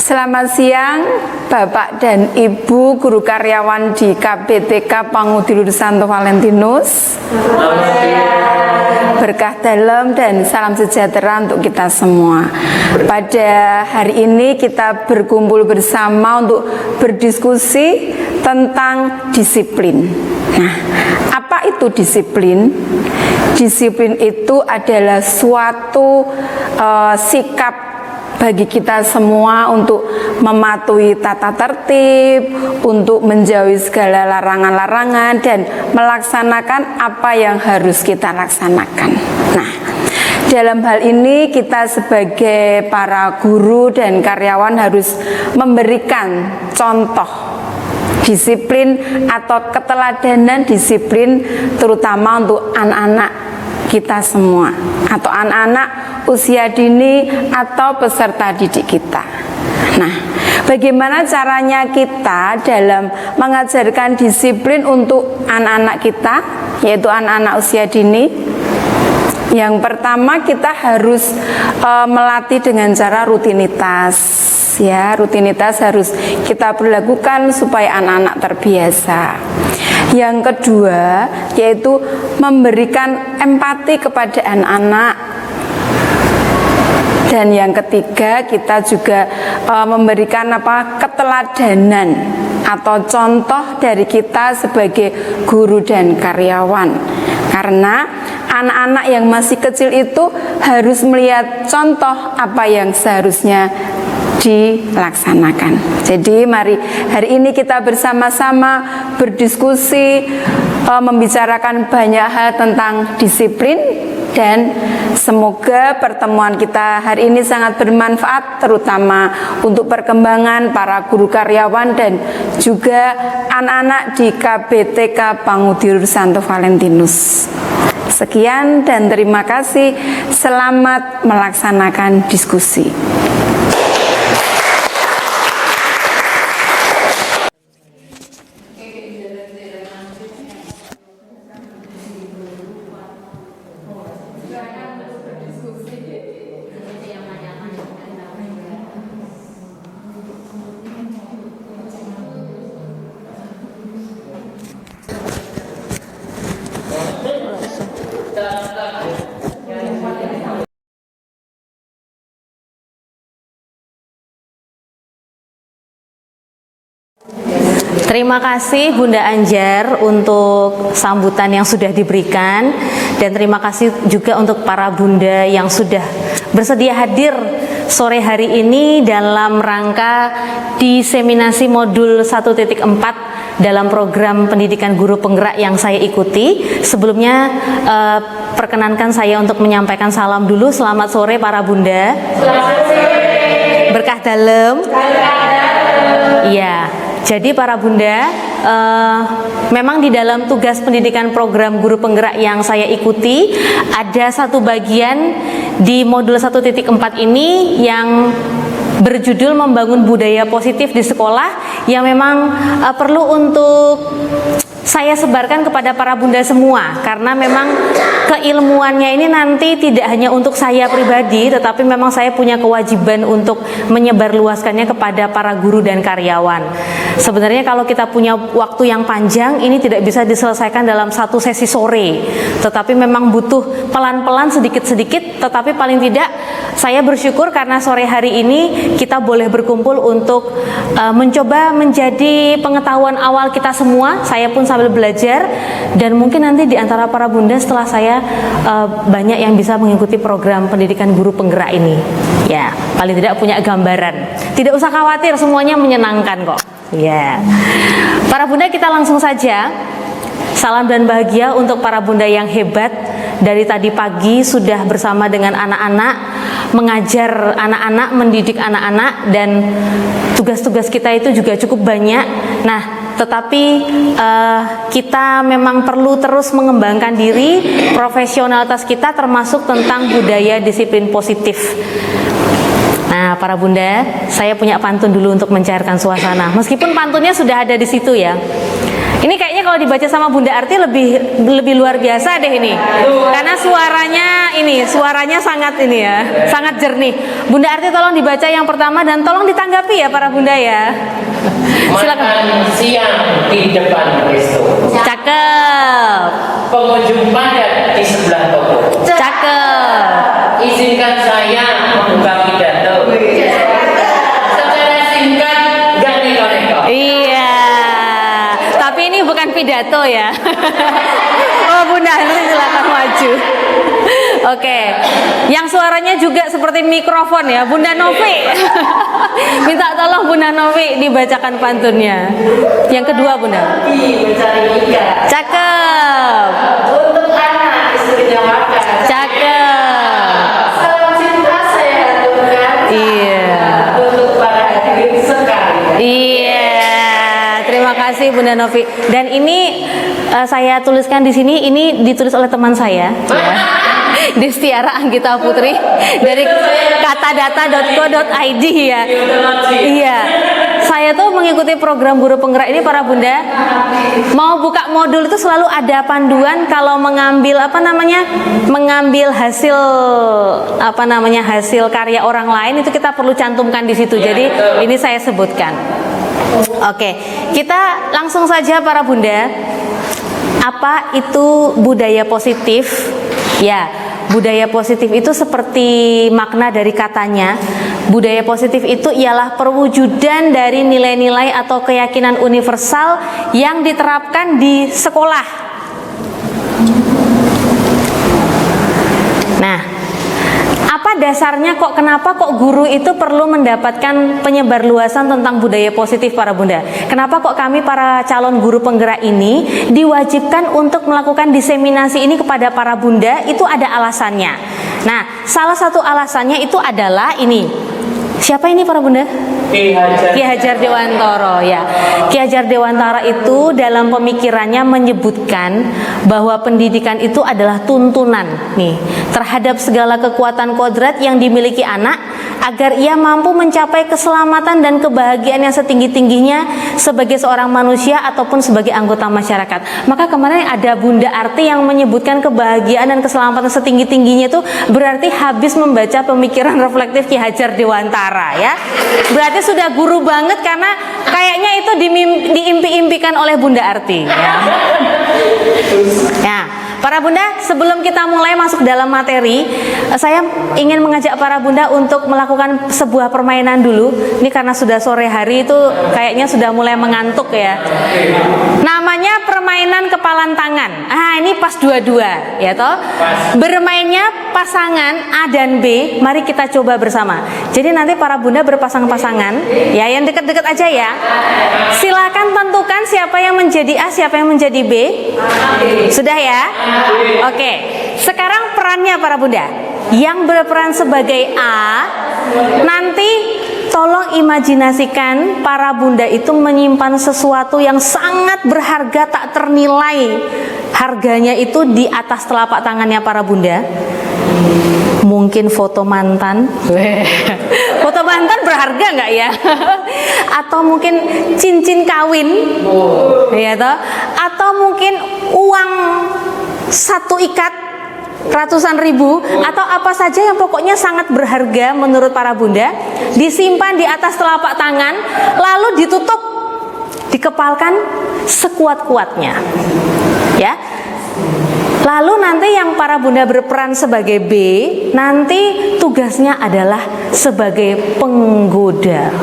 Selamat siang Bapak dan Ibu guru karyawan di KBTK Pangudilur Santo Valentinus. Berkah dalam dan salam sejahtera untuk kita semua. Pada hari ini kita berkumpul bersama untuk berdiskusi tentang disiplin. Nah, apa itu disiplin? Disiplin itu adalah suatu sikap bagi kita semua untuk mematuhi tata tertib, untuk menjauhi segala larangan-larangan dan melaksanakan apa yang harus kita laksanakan. Nah, dalam hal ini kita sebagai para guru dan karyawan harus memberikan contoh disiplin atau keteladanan disiplin terutama untuk anak-anak kita semua atau anak-anak usia dini atau peserta didik kita. Nah, bagaimana caranya kita dalam mengajarkan disiplin untuk anak-anak kita, yaitu anak-anak usia dini? Yang pertama kita harus melatih dengan cara rutinitas. Ya, rutinitas harus kita berlakukan supaya anak-anak terbiasa. Yang kedua yaitu memberikan empati kepada anak-anak. Dan yang ketiga kita juga memberikan keteladanan atau contoh dari kita sebagai guru dan karyawan. Karena anak-anak yang masih kecil itu harus melihat contoh apa yang seharusnya dilaksanakan. Jadi mari hari ini kita bersama-sama berdiskusi, membicarakan banyak hal tentang disiplin, dan semoga pertemuan kita hari ini sangat bermanfaat terutama untuk perkembangan para guru karyawan dan juga anak-anak di KBTK Pangudilur Santo Valentinus. Sekian dan terima kasih. Selamat melaksanakan diskusi. Terima kasih Bunda Anjar untuk sambutan yang sudah diberikan, dan terima kasih juga untuk para bunda yang sudah bersedia hadir sore hari ini dalam rangka diseminasi modul 1.4 dalam program pendidikan guru penggerak yang saya ikuti. Sebelumnya perkenankan saya untuk menyampaikan salam dulu. Selamat sore para bunda. Selamat sore. Berkah dalam. Iya. Jadi para bunda, memang di dalam tugas pendidikan program guru penggerak yang saya ikuti ada satu bagian di modul 1.4 ini yang berjudul membangun budaya positif di sekolah, yang memang perlu untuk saya sebarkan kepada para bunda semua, karena memang keilmuannya ini nanti tidak hanya untuk saya pribadi, tetapi memang saya punya kewajiban untuk menyebarluaskannya kepada para guru dan karyawan. Sebenarnya kalau kita punya waktu yang panjang, ini tidak bisa diselesaikan dalam satu sesi sore, tetapi memang butuh pelan-pelan sedikit-sedikit, tetapi paling tidak saya bersyukur karena sore hari ini kita boleh berkumpul untuk mencoba menjadi pengetahuan awal kita semua. Saya pun sambil belajar, dan mungkin nanti di antara para bunda setelah saya banyak yang bisa mengikuti program pendidikan guru penggerak ini. Ya, paling tidak punya gambaran. Tidak usah khawatir, semuanya menyenangkan kok. Ya, para bunda kita langsung saja. Salam dan bahagia untuk para bunda yang hebat. Dari tadi pagi sudah bersama dengan anak-anak, mengajar anak-anak, mendidik anak-anak, dan tugas-tugas kita itu juga cukup banyak. Nah, tetapi kita memang perlu terus mengembangkan diri, profesionalitas kita termasuk tentang budaya disiplin positif. Nah, para bunda, saya punya pantun dulu untuk mencairkan suasana. Meskipun pantunnya sudah ada di situ ya. Ini kayaknya kalau dibaca sama Bunda Arti lebih luar biasa deh ini. Karena suaranya sangat ini ya, sangat jernih. Bunda Arti tolong dibaca yang pertama dan tolong ditanggapi ya para Bunda ya. Silakan. Makan siang di depan resto. Cakep. Pengunjung padat di sebelah toko. Cakep. Izinkan saya membuka pidato. Secara singkat, gak neko-neko. Iya. Tapi ini bukan pidato ya. Oh Bunda Arti silakan maju. Oke, yang suaranya juga seperti mikrofon ya, Bunda Novi. Minta tolong Bunda Novi dibacakan pantunnya. Yang kedua Bunda. Mencari ikan. Cakep. Untuk anak istrinya makan. Cakep. Salam cinta saya aturkan. Iya. Untuk para hadirin sekalian. Iya. Terima kasih Bunda Novi. Dan ini saya tuliskan di sini, ini ditulis oleh teman saya. Ya. Destiara Anggita Putri dari katadata.co.id ya. Iya. Saya tuh mengikuti program guru penggerak ini para Bunda. Mau buka modul itu selalu ada panduan kalau mengambil mengambil hasil hasil karya orang lain itu kita perlu cantumkan di situ. Jadi ini saya sebutkan. Oke, kita langsung saja para Bunda. Apa itu budaya positif? Ya, budaya positif itu seperti makna dari katanya. Budaya positif itu ialah perwujudan dari nilai-nilai atau keyakinan universal yang diterapkan di sekolah. Nah, apa dasarnya kenapa guru itu perlu mendapatkan penyebarluasan tentang budaya positif para Bunda? Kenapa kami para calon guru penggerak ini diwajibkan untuk melakukan diseminasi ini kepada para Bunda? Itu ada alasannya. Nah, salah satu alasannya itu adalah ini. Siapa ini para Bunda? Ki Hajar Dewantara ya. Ki Hajar Dewantara itu dalam pemikirannya menyebutkan bahwa pendidikan itu adalah tuntunan nih terhadap segala kekuatan kodrat yang dimiliki anak agar ia mampu mencapai keselamatan dan kebahagiaan yang setinggi-tingginya sebagai seorang manusia ataupun sebagai anggota masyarakat. Maka kemarin ada Bunda Arti yang menyebutkan kebahagiaan dan keselamatan setinggi-tingginya itu berarti habis membaca pemikiran reflektif Ki Hajar Dewantara ya. Berarti sudah guru banget karena kayaknya itu diimpi-impikan oleh Bunda Arti ya. Ya, para Bunda, sebelum kita mulai masuk dalam materi, saya ingin mengajak para Bunda untuk melakukan sebuah permainan dulu. Ini karena sudah sore hari itu kayaknya sudah mulai mengantuk ya. Namanya permainan kepalan tangan. Ini pas dua-dua ya toh. Bermainnya pasangan A dan B. Mari kita coba bersama. Jadi nanti para Bunda berpasang-pasangan ya, yang dekat-dekat aja ya. Silakan tentukan siapa yang menjadi A, siapa yang menjadi B. Sudah ya? Oke. Sekarang perannya para Bunda. Yang berperan sebagai A, nanti tolong imajinasikan para Bunda itu menyimpan sesuatu yang sangat berharga tak ternilai. Harganya itu di atas telapak tangannya para Bunda. Mungkin foto mantan. Foto mantan berharga nggak ya? Atau mungkin cincin kawin, ya toh? Atau mungkin uang satu ikat ratusan ribu, atau apa saja yang pokoknya sangat berharga menurut para Bunda, disimpan di atas telapak tangan, lalu ditutup, dikepalkan sekuat-kuatnya, ya. Lalu nanti yang para Bunda berperan sebagai B, nanti tugasnya adalah sebagai penggoda.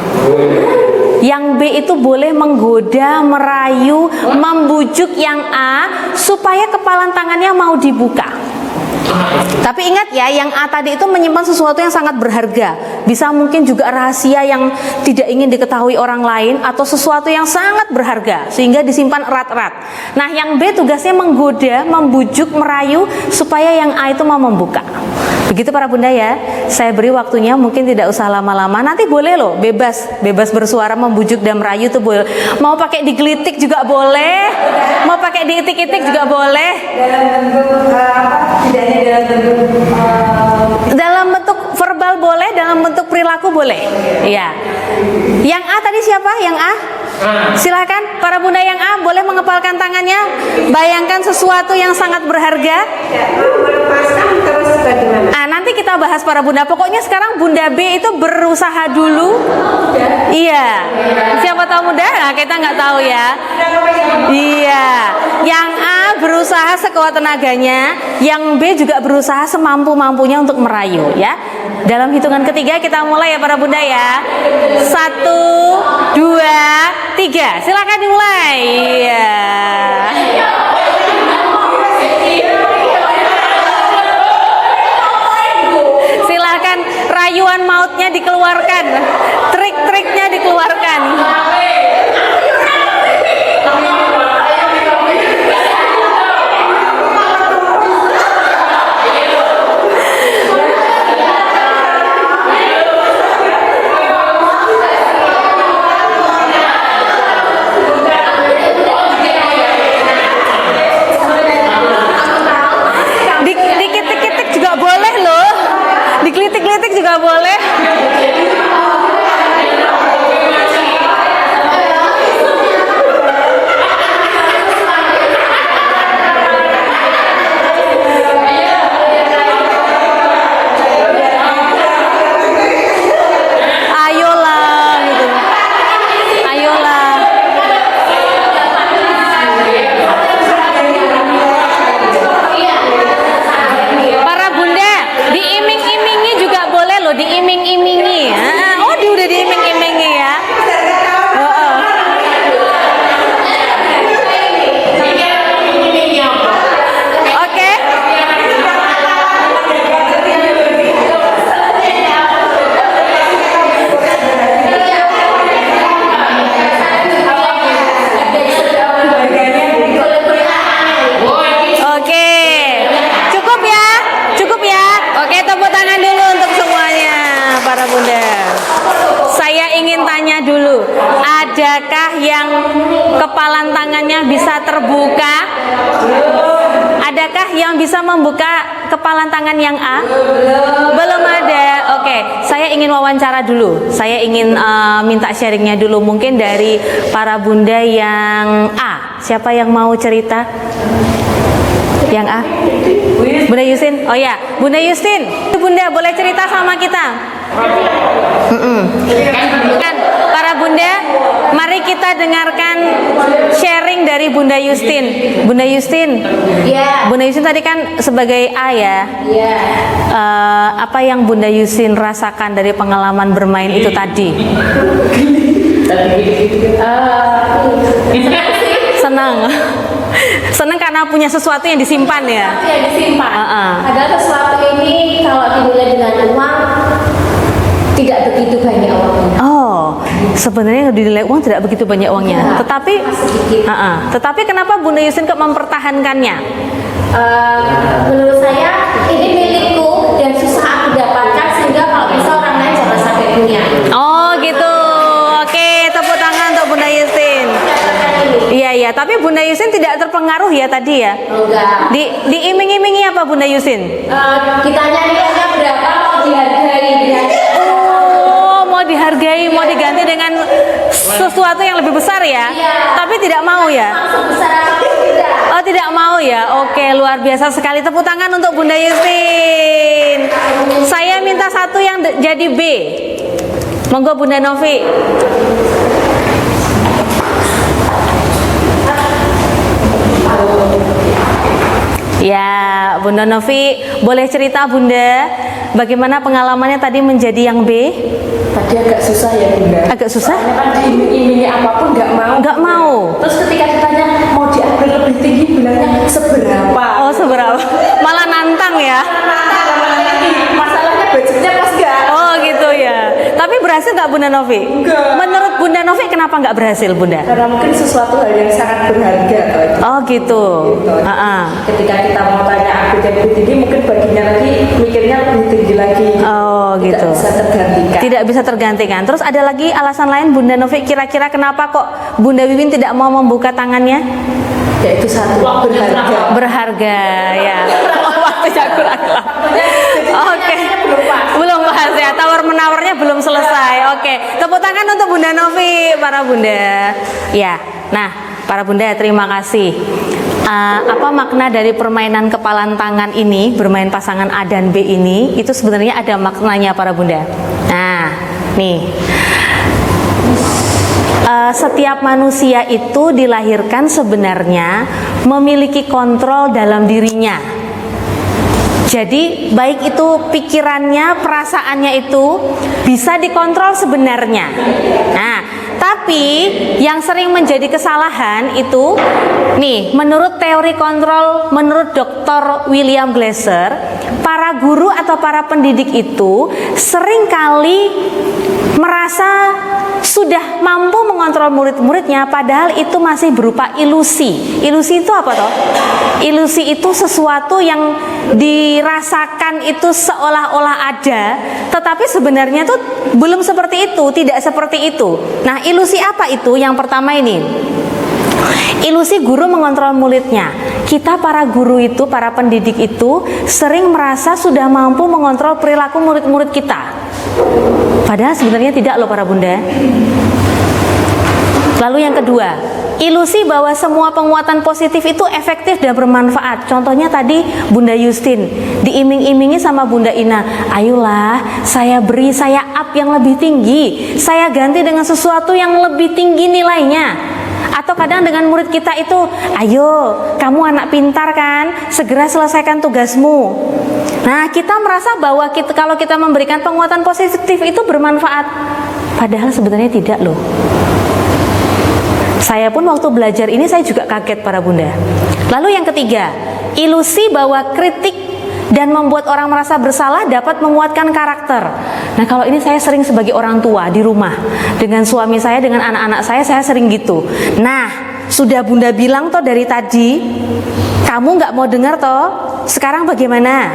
Yang B itu boleh menggoda, merayu, membujuk yang A supaya kepalan tangannya mau dibuka. Tapi ingat ya, yang A tadi itu menyimpan sesuatu yang sangat berharga. Bisa mungkin juga rahasia yang tidak ingin diketahui orang lain, atau sesuatu yang sangat berharga sehingga disimpan erat-erat. Nah, yang B tugasnya menggoda, membujuk, merayu supaya yang A itu mau membuka. Begitu para Bunda ya. Saya beri waktunya, mungkin tidak usah lama-lama. Nanti boleh loh, bebas bersuara, membujuk dan merayu itu boleh. Mau pakai digelitik juga boleh, mau pakai diitik-itik juga boleh. Dalam bentuk Verbal boleh, dalam bentuk perilaku boleh. Iya. Yang A tadi siapa? Yang A? Silakan para bunda yang A boleh mengepalkan tangannya. Bayangkan sesuatu yang sangat berharga. Nanti kita bahas para bunda. Pokoknya sekarang bunda B itu berusaha dulu. Iya. Siapa tahu bunda? Nah, kita nggak tahu ya. Iya. Yang A berusaha sekuat tenaganya, yang B juga berusaha semampu-mampunya untuk merayu ya. Dalam hitungan ketiga kita mulai ya para bunda ya. 1, 2, 3. Silakan dimulai. Iya. Silakan rayuan mautnya dikeluarkan. Trik-triknya dikeluarkan. Diklitik-klitik juga boleh loh. Diklitik-klitik juga boleh. Ayolah gitu. Ayolah. Para bunda, diiming-imingi juga boleh loh, diiming-imingi. Oh, udah diiming-imingi ya. Oke. Oke. Cukup ya? Cukup ya? Oke, tepuk tangan dulu untuk semuanya para bunda. Saya ingin tanya dulu, adakah yang kepalan tangannya bisa terbuka? Adakah yang bisa membuka kepalan tangan yang A? Belum ada. Oke, saya ingin wawancara dulu. Saya ingin minta sharingnya dulu, mungkin dari para bunda yang A. Siapa yang mau cerita? Yang A? Bunda Yusin? Oh ya, Bunda Yusin, Bunda boleh cerita sama kita? Kan, para bunda, mari kita dengarkan sharing dari Bunda Yustin. Bunda Yustin, Bunda Yustin tadi kan sebagai A ya. Apa yang Bunda Yustin rasakan dari pengalaman bermain itu tadi? Senang. Senang karena punya sesuatu yang disimpan ya. Yang disimpan. Padahal sesuatu ini kalau dinilai dengan uang tidak begitu banyak uangnya. Oh, sebenarnya dinilai uang tidak begitu banyak uangnya. Tetapi kenapa Bunda Yusin kok mempertahankannya? Menurut saya ini milikku dan susah aku dapatkan, sehingga kalau bisa orang lain jangan sampai punya. Oh gitu. Oke, tepuk tangan untuk Bunda Yusin. Iya, tapi Bunda Yusin tidak terpengaruh ya tadi ya? Enggak. Diiming-imingi apa Bunda Yusin? Ditanya nilainya berapa, mau dihargai. Oh, mau dihargai, mau diganti dengan sesuatu yang lebih besar ya? Iya. Tapi tidak mau ya? Langsung besar apa tidak? Oh, tidak mau ya? Oke, luar biasa sekali. Tepuk tangan untuk Bunda Yusin. Saya minta satu yang jadi B. Monggo Bunda Novi. Ya, Bunda Novi, boleh cerita Bunda, bagaimana pengalamannya tadi menjadi yang B? Tadi agak susah ya Bunda. Agak susah? Soalnya kan diiming-imingi apapun nggak mau. Nggak mau. Terus ketika ditanya mau diambil lebih tinggi, bilangnya seberapa. Oh, seberapa? Malah nantang ya? Masalahnya budgetnya pas nggak? Oh gitu ya. Tapi berhasil nggak Bunda Novi? Enggak. Menurut Bunda Novi kenapa nggak berhasil Bunda? Karena mungkin sesuatu hal yang sangat berharga. Oh gitu. Ketika kita mau tanya aku yang lebih tinggi, mungkin baginya lagi mikirnya lebih tinggi lagi. Oh gitu. Tidak bisa tergantikan. Tidak bisa tergantikan. Terus ada lagi alasan lain Bunda Novi, kira-kira kenapa kok Bunda Wiwin tidak mau membuka tangannya? Yaitu satu berharga. Berharga ya. Oh, waktunya kurang. Oke. Belum pas tawar-menawarnya belum selesai. Oke, tepuk tangan untuk Bunda Novi, para Bunda. Ya, nah, para Bunda, terima kasih. Apa makna dari permainan kepalan tangan ini, bermain pasangan A dan B ini? Itu sebenarnya ada maknanya, para Bunda. Nah, nih. Setiap manusia itu dilahirkan sebenarnya memiliki kontrol dalam dirinya. Jadi baik itu pikirannya, perasaannya itu bisa dikontrol sebenarnya. Nah, tapi yang sering menjadi kesalahan itu, nih, menurut teori kontrol, menurut Dr. William Glasser, para guru atau para pendidik itu seringkali merasa sudah mampu mengontrol murid-muridnya, padahal itu masih berupa ilusi. Ilusi itu apa toh? Ilusi itu sesuatu yang dirasakan itu seolah-olah ada, tetapi sebenarnya tuh belum seperti itu, tidak seperti itu. Nah, ilusi apa itu? Yang pertama ini, ilusi guru mengontrol muridnya. Kita para guru itu, para pendidik itu sering merasa sudah mampu mengontrol perilaku murid-murid kita. Padahal sebenarnya tidak loh, para Bunda. Lalu yang kedua, ilusi bahwa semua penguatan positif itu efektif dan bermanfaat. Contohnya tadi Bunda Yustin diiming-imingi sama Bunda Ina, ayolah saya beri, saya up yang lebih tinggi, saya ganti dengan sesuatu yang lebih tinggi nilainya. Atau kadang dengan murid kita itu, ayo kamu anak pintar kan, segera selesaikan tugasmu. Nah, kita merasa bahwa kalau kita memberikan penguatan positif itu bermanfaat, padahal sebenarnya tidak loh. Saya pun waktu belajar ini saya juga kaget, para Bunda. Lalu yang ketiga, ilusi bahwa kritik dan membuat orang merasa bersalah dapat menguatkan karakter. Nah, kalau ini saya sering sebagai orang tua di rumah, dengan suami saya, dengan anak-anak saya sering gitu. Nah, sudah Bunda bilang toh dari tadi, kamu nggak mau dengar toh, sekarang bagaimana?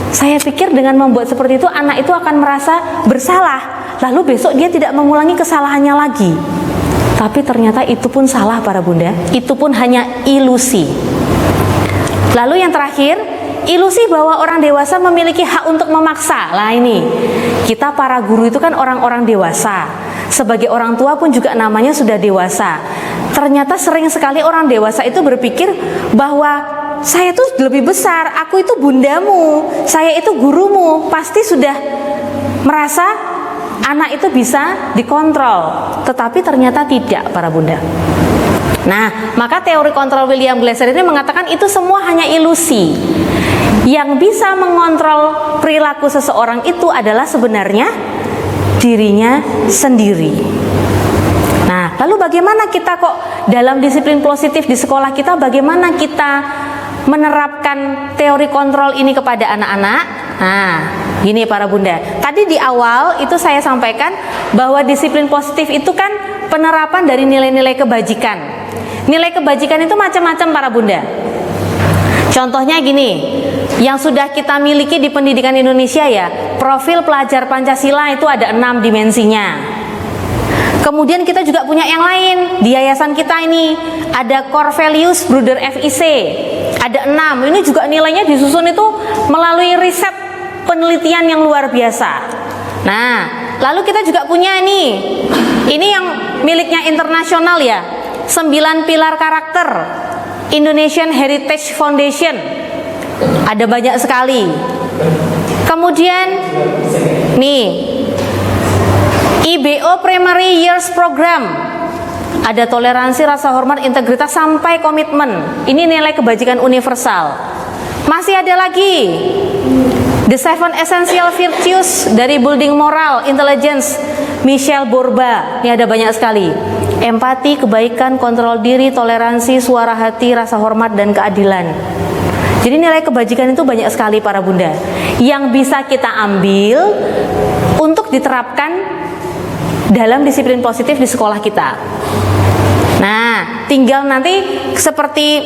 Saya pikir dengan membuat seperti itu, anak itu akan merasa bersalah, lalu besok dia tidak mengulangi kesalahannya lagi. Tapi ternyata itu pun salah, para Bunda. Itu pun hanya ilusi. Lalu yang terakhir, ilusi bahwa orang dewasa memiliki hak untuk memaksa. Lah ini, kita para guru itu kan orang-orang dewasa. Sebagai orang tua pun juga namanya sudah dewasa. Ternyata sering sekali orang dewasa itu berpikir bahwa saya itu lebih besar, aku itu bundamu, saya itu gurumu, pasti sudah merasa anak itu bisa dikontrol. Tetapi ternyata tidak, para Bunda. Nah, maka teori kontrol William Glasser ini mengatakan itu semua hanya ilusi. Yang bisa mengontrol perilaku seseorang itu adalah sebenarnya dirinya sendiri. Nah, lalu bagaimana kita kok dalam disiplin positif di sekolah kita, bagaimana kita menerapkan teori kontrol ini kepada anak-anak? Nah, gini para Bunda, tadi di awal itu saya sampaikan bahwa disiplin positif itu kan penerapan dari nilai-nilai kebajikan. Nilai kebajikan itu macam-macam, para Bunda. Contohnya gini, yang sudah kita miliki di pendidikan Indonesia ya, profil pelajar Pancasila itu ada 6 dimensinya. Kemudian kita juga punya yang lain di yayasan kita ini, ada core values Bruder FIC, ada 6. Ini juga nilainya disusun itu melalui riset penelitian yang luar biasa. Nah, lalu kita juga punya ini yang miliknya internasional ya, 9 pilar karakter Indonesian Heritage Foundation. Ada banyak sekali. Kemudian nih, IBO Primary Years Program, ada toleransi, rasa hormat, integritas sampai komitmen. Ini nilai kebajikan universal. Masih ada lagi The 7 Essential Virtues dari Building Moral Intelligence Michelle Borba. Ini ada banyak sekali. Empati, kebaikan, kontrol diri, toleransi, suara hati, rasa hormat, dan keadilan. Jadi nilai kebajikan itu banyak sekali, para Bunda, yang bisa kita ambil untuk diterapkan dalam disiplin positif di sekolah kita. Nah, tinggal nanti seperti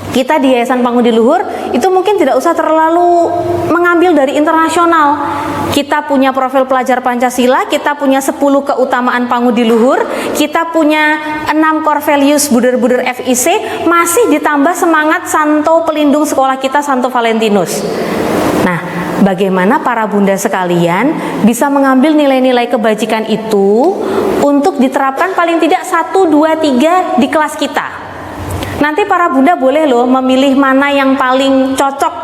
kita di Yayasan Pangudi Luhur itu mungkin tidak usah terlalu mengambil dari internasional. Kita punya profil pelajar Pancasila, kita punya 10 keutamaan Pangudi Luhur, kita punya 6 core values Buder-Buder FIC, masih ditambah semangat Santo pelindung sekolah kita, Santo Valentinus. Nah, bagaimana para bunda sekalian bisa mengambil nilai-nilai kebajikan itu untuk diterapkan paling tidak 1, 2, 3 di kelas kita. Nanti para bunda boleh loh memilih mana yang paling cocok,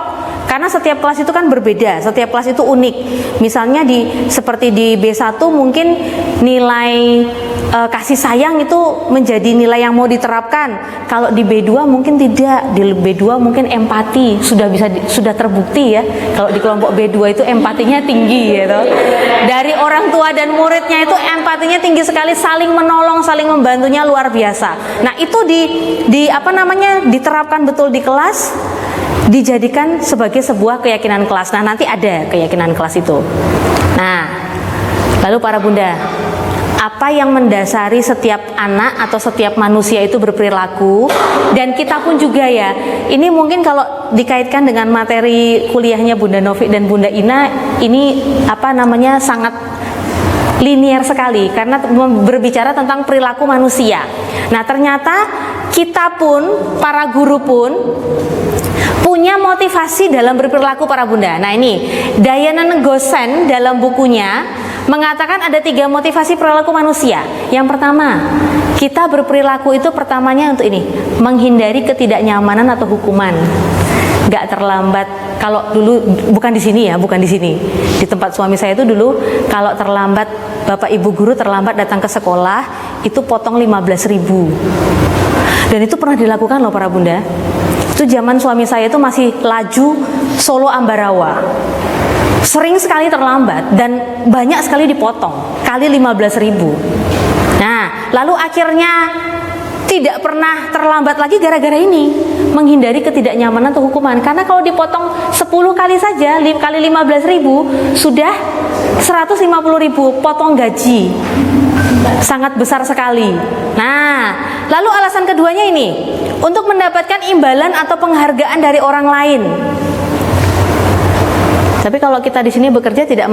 karena setiap kelas itu kan berbeda, setiap kelas itu unik. Misalnya seperti di B1 mungkin nilai kasih sayang itu menjadi nilai yang mau diterapkan. Kalau di B2 mungkin tidak, di B2 mungkin empati sudah terbukti ya. Kalau di kelompok B2 itu empatinya tinggi gitu. Dari orang tua dan muridnya itu empatinya tinggi sekali, saling menolong, saling membantunya luar biasa. Nah, itu diterapkan betul di kelas, dijadikan sebagai sebuah keyakinan kelas. Nah, nanti ada keyakinan kelas itu. Nah, lalu para bunda, apa yang mendasari setiap anak atau setiap manusia itu berperilaku, dan kita pun juga ya, ini mungkin kalau dikaitkan dengan materi kuliahnya Bunda Novi dan Bunda Ina, ini sangat linier sekali karena berbicara tentang perilaku manusia. Nah, ternyata kita pun, para guru pun punya motivasi dalam berperilaku para bunda. Nah, ini Diana Negosen dalam bukunya mengatakan ada 3 motivasi perilaku manusia. Yang pertama, kita berperilaku itu pertamanya untuk ini, menghindari ketidaknyamanan atau hukuman. Gak terlambat. Kalau dulu, bukan di sini ya, bukan di sini. Di tempat suami saya itu dulu, kalau terlambat, bapak ibu guru terlambat datang ke sekolah, itu potong 15.000. Dan itu pernah dilakukan loh para bunda. Itu zaman suami saya itu masih laju Solo Ambarawa. Sering sekali terlambat dan banyak sekali dipotong, kali 15.000. Nah, lalu akhirnya tidak pernah terlambat lagi gara-gara ini, menghindari ketidaknyamanan atau hukuman. Karena kalau dipotong 10 kali saja, kali 15.000 sudah 150.000 potong gaji. Sangat besar sekali. Nah, lalu alasan keduanya ini, untuk mendapatkan imbalan atau penghargaan dari orang lain. Tapi kalau kita di sini bekerja tidak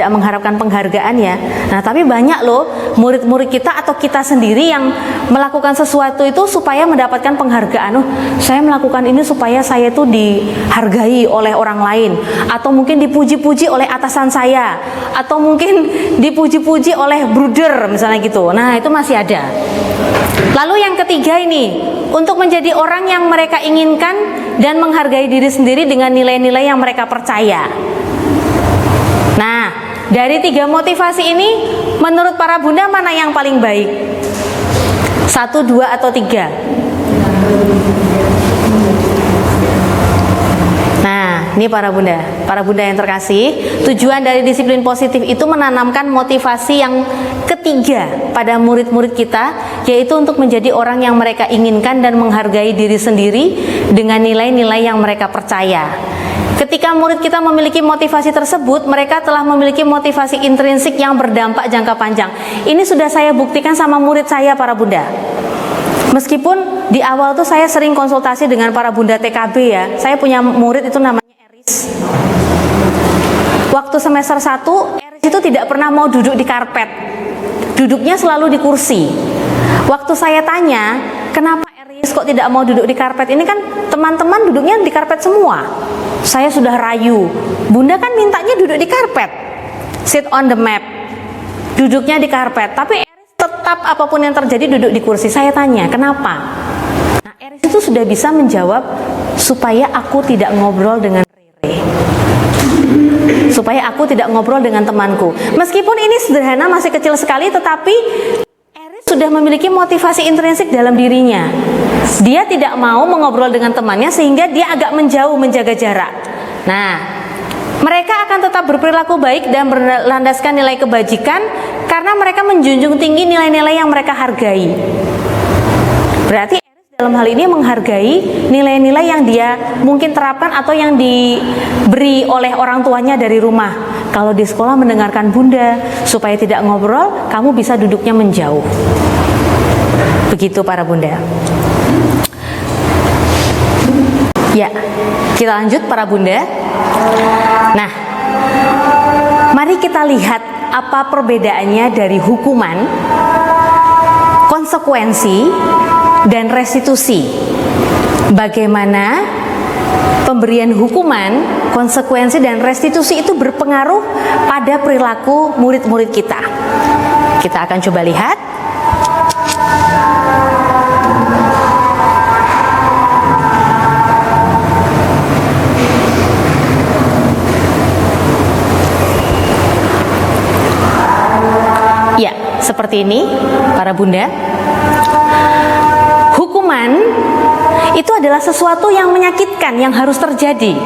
mengharapkan penghargaan ya. Nah, tapi banyak loh murid-murid kita atau kita sendiri yang melakukan sesuatu itu supaya mendapatkan penghargaan. Oh, saya melakukan ini supaya saya itu dihargai oleh orang lain, atau mungkin dipuji-puji oleh atasan saya, atau mungkin dipuji-puji oleh bruder misalnya gitu. Nah, itu masih ada. Lalu yang ketiga ini, untuk menjadi orang yang mereka inginkan dan menghargai diri sendiri dengan nilai-nilai yang mereka percaya. Nah, dari 3 motivasi ini, menurut para bunda mana yang paling baik? 1, 2, atau 3? Nah, ini para bunda yang terkasih, tujuan dari disiplin positif itu menanamkan motivasi yang ketiga pada murid-murid kita, yaitu untuk menjadi orang yang mereka inginkan dan menghargai diri sendiri dengan nilai-nilai yang mereka percaya. Ketika murid kita memiliki motivasi tersebut, mereka telah memiliki motivasi intrinsik yang berdampak jangka panjang. Ini sudah saya buktikan sama murid saya para bunda. Meskipun di awal tuh saya sering konsultasi dengan para bunda TKB ya. Saya punya murid itu namanya Eris. Waktu semester 1, Eris itu tidak pernah mau duduk di karpet. Duduknya selalu di kursi. Waktu saya tanya, kenapa Eris kok tidak mau duduk di karpet? Ini kan teman-teman duduknya di karpet semua. Saya sudah rayu. Bunda kan mintanya duduk di karpet. Sit on the map. Duduknya di karpet. Tapi tetap apapun yang terjadi duduk di kursi. Saya tanya, kenapa? Nah, Eris itu sudah bisa menjawab, supaya aku tidak ngobrol dengan Rere, supaya aku tidak ngobrol dengan temanku. Meskipun ini sederhana, masih kecil sekali, tetapi Eris sudah memiliki motivasi intrinsik dalam dirinya. Dia tidak mau mengobrol dengan temannya sehingga dia agak menjauh, menjaga jarak. Nah, mereka akan tetap berperilaku baik dan berlandaskan nilai kebajikan karena mereka menjunjung tinggi nilai-nilai yang mereka hargai. Berarti Eris dalam hal ini menghargai nilai-nilai yang dia mungkin terapkan atau yang diberi oleh orang tuanya dari rumah. Kalau di sekolah mendengarkan bunda, supaya tidak ngobrol, kamu bisa duduknya menjauh. Begitu para bunda. Ya, kita lanjut para bunda. Nah, mari kita lihat apa perbedaannya dari hukuman, konsekuensi, dan restitusi. Bagaimana pemberian hukuman, konsekuensi, dan restitusi itu berpengaruh pada perilaku murid-murid kita. Kita akan coba lihat. Ya, seperti ini para bunda. Hukuman itu adalah sesuatu yang menyakitkan yang harus terjadi.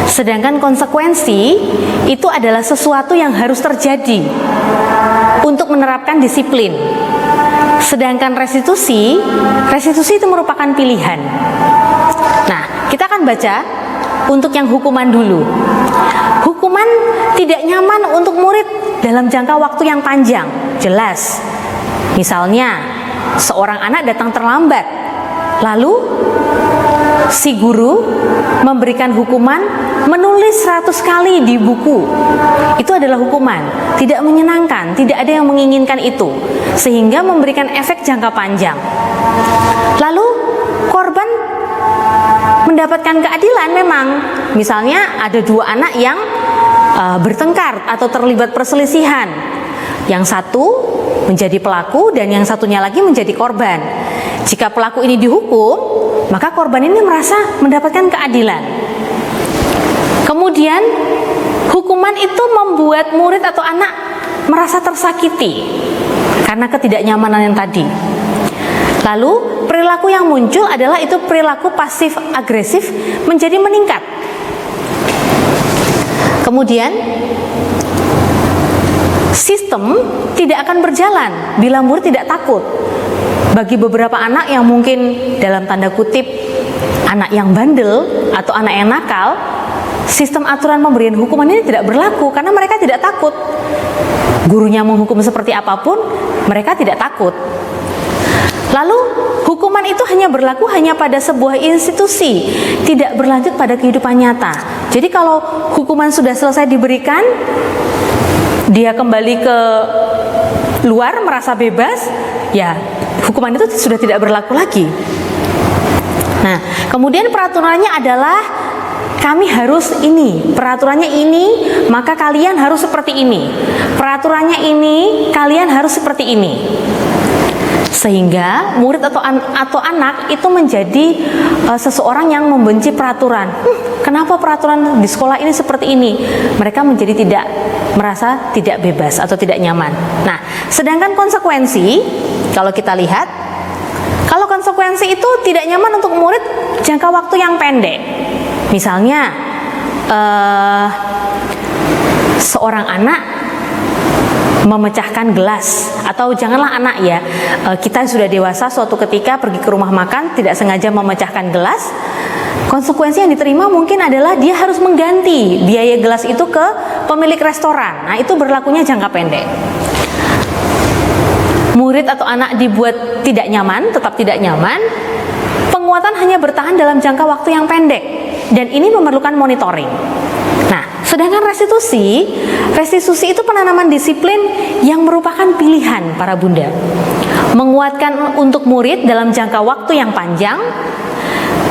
Sedangkan konsekuensi itu adalah sesuatu yang harus terjadi untuk menerapkan disiplin. Sedangkan restitusi itu merupakan pilihan. Nah, kita akan baca untuk yang hukuman dulu. Hukuman tidak nyaman untuk murid dalam jangka waktu yang panjang, jelas. Misalnya, seorang anak datang terlambat, lalu si guru memberikan hukuman menulis 100 kali di buku. Itu adalah hukuman, tidak menyenangkan, tidak ada yang menginginkan itu, sehingga memberikan efek jangka panjang. Lalu korban mendapatkan keadilan memang. Misalnya ada dua anak yang bertengkar atau terlibat perselisihan. Yang satu menjadi pelaku dan yang satunya lagi menjadi korban. Jika pelaku ini dihukum, maka korban ini merasa mendapatkan keadilan. Kemudian hukuman itu membuat murid atau anak merasa tersakiti karena ketidaknyamanan yang tadi. Lalu perilaku yang muncul adalah itu perilaku pasif agresif menjadi meningkat. Kemudian sistem tidak akan berjalan bila murid tidak takut. Bagi beberapa anak yang mungkin dalam tanda kutip anak yang bandel atau anak yang nakal, sistem aturan pemberian hukuman ini tidak berlaku karena mereka tidak takut. Gurunya menghukum seperti apapun, mereka tidak takut. Lalu hukuman itu hanya berlaku hanya pada sebuah institusi, tidak berlanjut pada kehidupan nyata. Jadi kalau hukuman sudah selesai diberikan, dia kembali ke luar merasa bebas, ya hukuman itu sudah tidak berlaku lagi. Nah, kemudian peraturannya adalah kami harus ini, peraturannya ini, maka kalian harus seperti ini. Peraturannya ini, kalian harus seperti ini. Sehingga murid atau anak itu menjadi seseorang yang membenci peraturan. Kenapa peraturan di sekolah ini seperti ini? Mereka menjadi merasa tidak bebas atau tidak nyaman. Nah, sedangkan konsekuensi, kalau kita lihat, kalau konsekuensi itu tidak nyaman untuk murid jangka waktu yang pendek. Misalnya, seorang anak memecahkan gelas, atau janganlah anak ya, kita sudah dewasa suatu ketika pergi ke rumah makan tidak sengaja memecahkan gelas. Konsekuensi yang diterima mungkin adalah dia harus mengganti biaya gelas itu ke pemilik restoran. Nah, itu berlakunya jangka pendek. Murid atau anak dibuat tidak nyaman, tetap tidak nyaman. Penguatan hanya bertahan dalam jangka waktu yang pendek, dan ini memerlukan monitoring. Nah, sedangkan restitusi itu penanaman disiplin yang merupakan pilihan para bunda. Menguatkan untuk murid dalam jangka waktu yang panjang,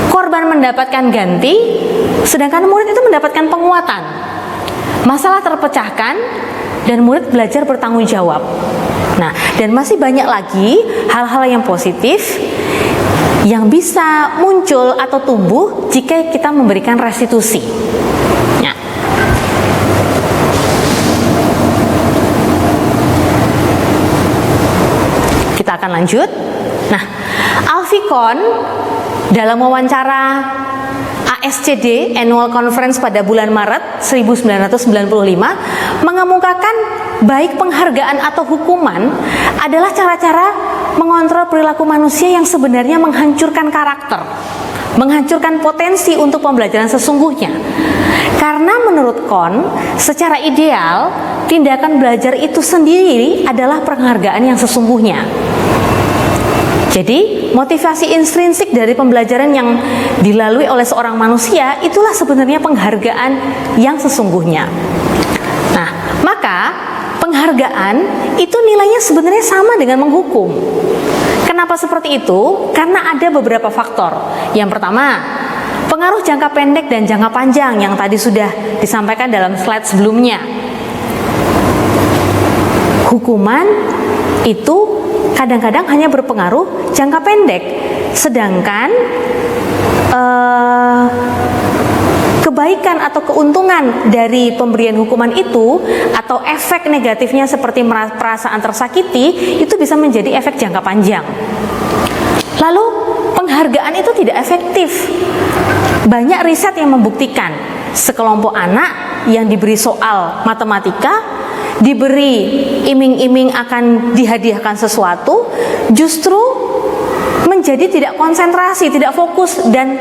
korban mendapatkan ganti, sedangkan murid itu mendapatkan penguatan. Masalah terpecahkan dan murid belajar bertanggung jawab. Nah, dan masih banyak lagi hal-hal yang positif yang bisa muncul atau tumbuh jika kita memberikan restitusi. Nah, kita akan lanjut. Nah, Alfikon dalam wawancara ASCD Annual Conference pada bulan Maret 1995 mengemukakan baik penghargaan atau hukuman adalah cara-cara mengontrol perilaku manusia yang sebenarnya menghancurkan karakter, menghancurkan potensi untuk pembelajaran sesungguhnya. Karena menurut Kohn, secara ideal, tindakan belajar itu sendiri adalah penghargaan yang sesungguhnya. Jadi, motivasi intrinsik dari pembelajaran yang dilalui oleh seorang manusia, itulah sebenarnya penghargaan yang sesungguhnya. Nah, maka penghargaan itu nilainya sebenarnya sama dengan menghukum. Kenapa seperti itu? Karena ada beberapa faktor. Yang pertama, pengaruh jangka pendek dan jangka panjang yang tadi sudah disampaikan dalam slide sebelumnya. Hukuman itu kadang-kadang hanya berpengaruh jangka pendek, sedangkan kebaikan atau keuntungan dari pemberian hukuman itu atau efek negatifnya seperti perasaan tersakiti itu bisa menjadi efek jangka panjang. Lalu penghargaan itu tidak efektif. Banyak riset yang membuktikan sekelompok anak yang diberi soal matematika, diberi iming-iming akan dihadiahkan sesuatu, justru menjadi tidak konsentrasi, tidak fokus, dan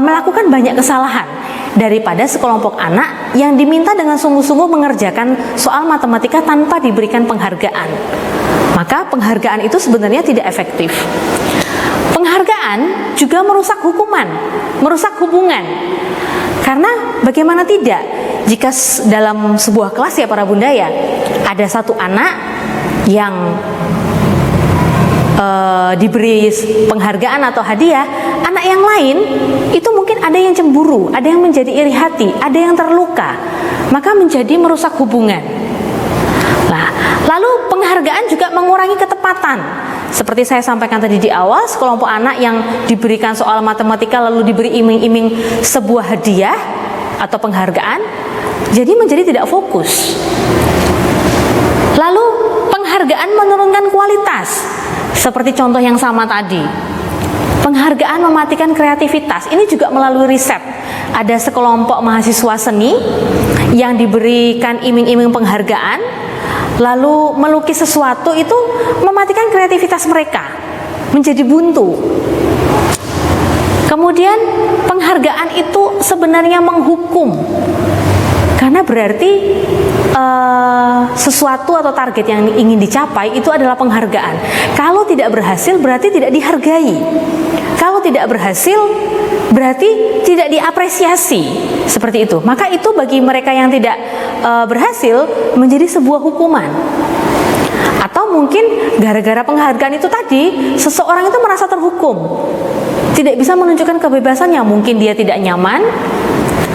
melakukan banyak kesalahan daripada sekelompok anak yang diminta dengan sungguh-sungguh mengerjakan soal matematika tanpa diberikan penghargaan. Maka penghargaan itu sebenarnya tidak efektif. Penghargaan juga merusak hukuman, merusak hubungan. Karena bagaimana tidak, jika dalam sebuah kelas ya para bunda ya, ada satu anak yang diberi penghargaan atau hadiah, anak yang lain itu mungkin ada yang cemburu, ada yang menjadi iri hati, ada yang terluka, maka menjadi merusak hubungan. Nah, lalu penghargaan juga mengurangi ketepatan. Seperti saya sampaikan tadi di awal, sekelompok anak yang diberikan soal matematika lalu diberi iming-iming sebuah hadiah atau penghargaan, jadi menjadi tidak fokus. Lalu penghargaan menurunkan kualitas. Seperti contoh yang sama tadi, penghargaan mematikan kreativitas. Ini juga melalui riset. Ada sekelompok mahasiswa seni yang diberikan iming-iming penghargaan, lalu melukis sesuatu, itu mematikan kreativitas mereka, menjadi buntu. Kemudian penghargaan itu sebenarnya menghukum, karena berarti sesuatu atau target yang ingin dicapai itu adalah penghargaan. Kalau tidak berhasil berarti tidak dihargai. Kalau tidak berhasil berarti tidak diapresiasi. Seperti itu. Maka itu bagi mereka yang tidak berhasil menjadi sebuah hukuman. Atau mungkin gara-gara penghargaan itu tadi, seseorang itu merasa terhukum, tidak bisa menunjukkan kebebasannya. Mungkin dia tidak nyaman,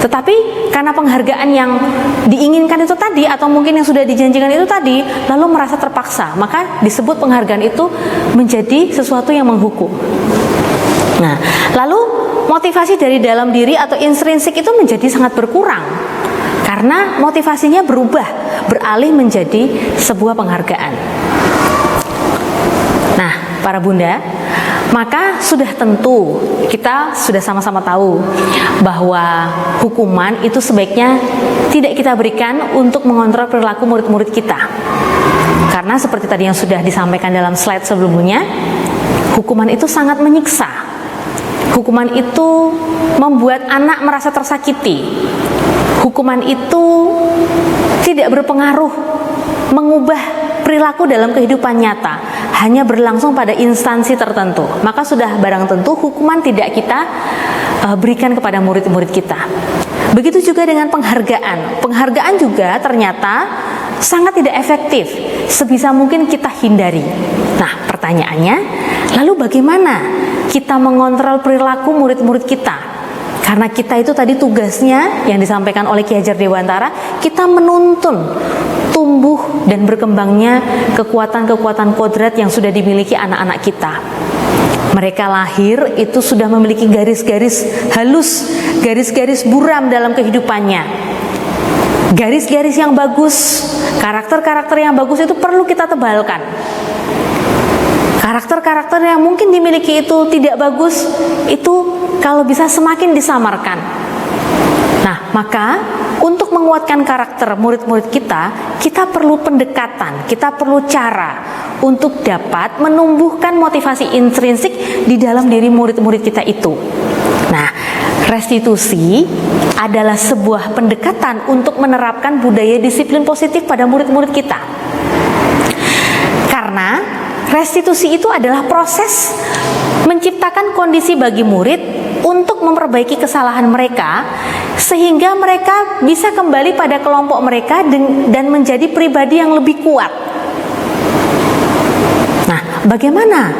tetapi karena penghargaan yang diinginkan itu tadi, atau mungkin yang sudah dijanjikan itu tadi, lalu merasa terpaksa, maka disebut penghargaan itu menjadi sesuatu yang menghukum. Nah, lalu motivasi dari dalam diri atau intrinsik itu menjadi sangat berkurang, karena motivasinya berubah, beralih menjadi sebuah penghargaan. Nah, para bunda, maka sudah tentu kita sudah sama-sama tahu bahwa hukuman itu sebaiknya tidak kita berikan untuk mengontrol perilaku murid-murid kita. Karena seperti tadi yang sudah disampaikan dalam slide sebelumnya, hukuman itu sangat menyiksa. Hukuman itu membuat anak merasa tersakiti. Hukuman itu tidak berpengaruh mengubah perilaku dalam kehidupan nyata, hanya berlangsung pada instansi tertentu. Maka sudah barang tentu hukuman tidak kita berikan kepada murid-murid kita. Begitu juga dengan penghargaan. Penghargaan juga ternyata sangat tidak efektif, sebisa mungkin kita hindari. Nah, pertanyaannya, lalu bagaimana kita mengontrol perilaku murid-murid kita? Karena kita itu tadi tugasnya yang disampaikan oleh Ki Hajar Dewantara, kita menuntun tumbuh dan berkembangnya kekuatan-kekuatan kodrat yang sudah dimiliki anak-anak kita. Mereka lahir itu sudah memiliki garis-garis halus, garis-garis buram dalam kehidupannya. Garis-garis yang bagus, karakter-karakter yang bagus itu perlu kita tebalkan. Karakter-karakter yang mungkin dimiliki itu tidak bagus, itu kalau bisa semakin disamarkan. Nah, maka untuk menguatkan karakter murid-murid kita, kita perlu pendekatan, kita perlu cara untuk dapat menumbuhkan motivasi intrinsik di dalam diri murid-murid kita itu. Nah, restitusi adalah sebuah pendekatan untuk menerapkan budaya disiplin positif pada murid-murid kita. Karena restitusi itu adalah proses menciptakan kondisi bagi murid untuk memperbaiki kesalahan mereka sehingga mereka bisa kembali pada kelompok mereka dan menjadi pribadi yang lebih kuat. Nah, bagaimana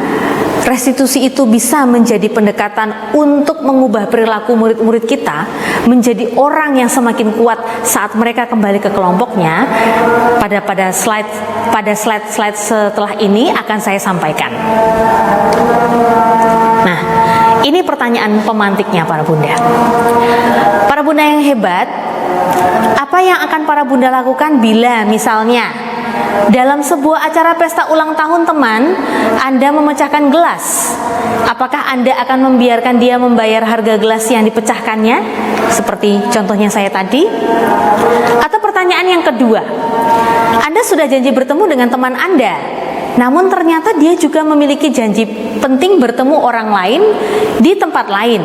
restitusi itu bisa menjadi pendekatan untuk mengubah perilaku murid-murid kita menjadi orang yang semakin kuat saat mereka kembali ke kelompoknya? Pada slide setelah ini akan saya sampaikan. Nah, ini pertanyaan pemantiknya para bunda. Para bunda yang hebat, apa yang akan para bunda lakukan bila misalnya dalam sebuah acara pesta ulang tahun teman Anda memecahkan gelas? Apakah Anda akan membiarkan dia membayar harga gelas yang dipecahkannya seperti contohnya saya tadi? Atau pertanyaan yang kedua, Anda sudah janji bertemu dengan teman Anda, namun ternyata dia juga memiliki janji penting bertemu orang lain di tempat lain,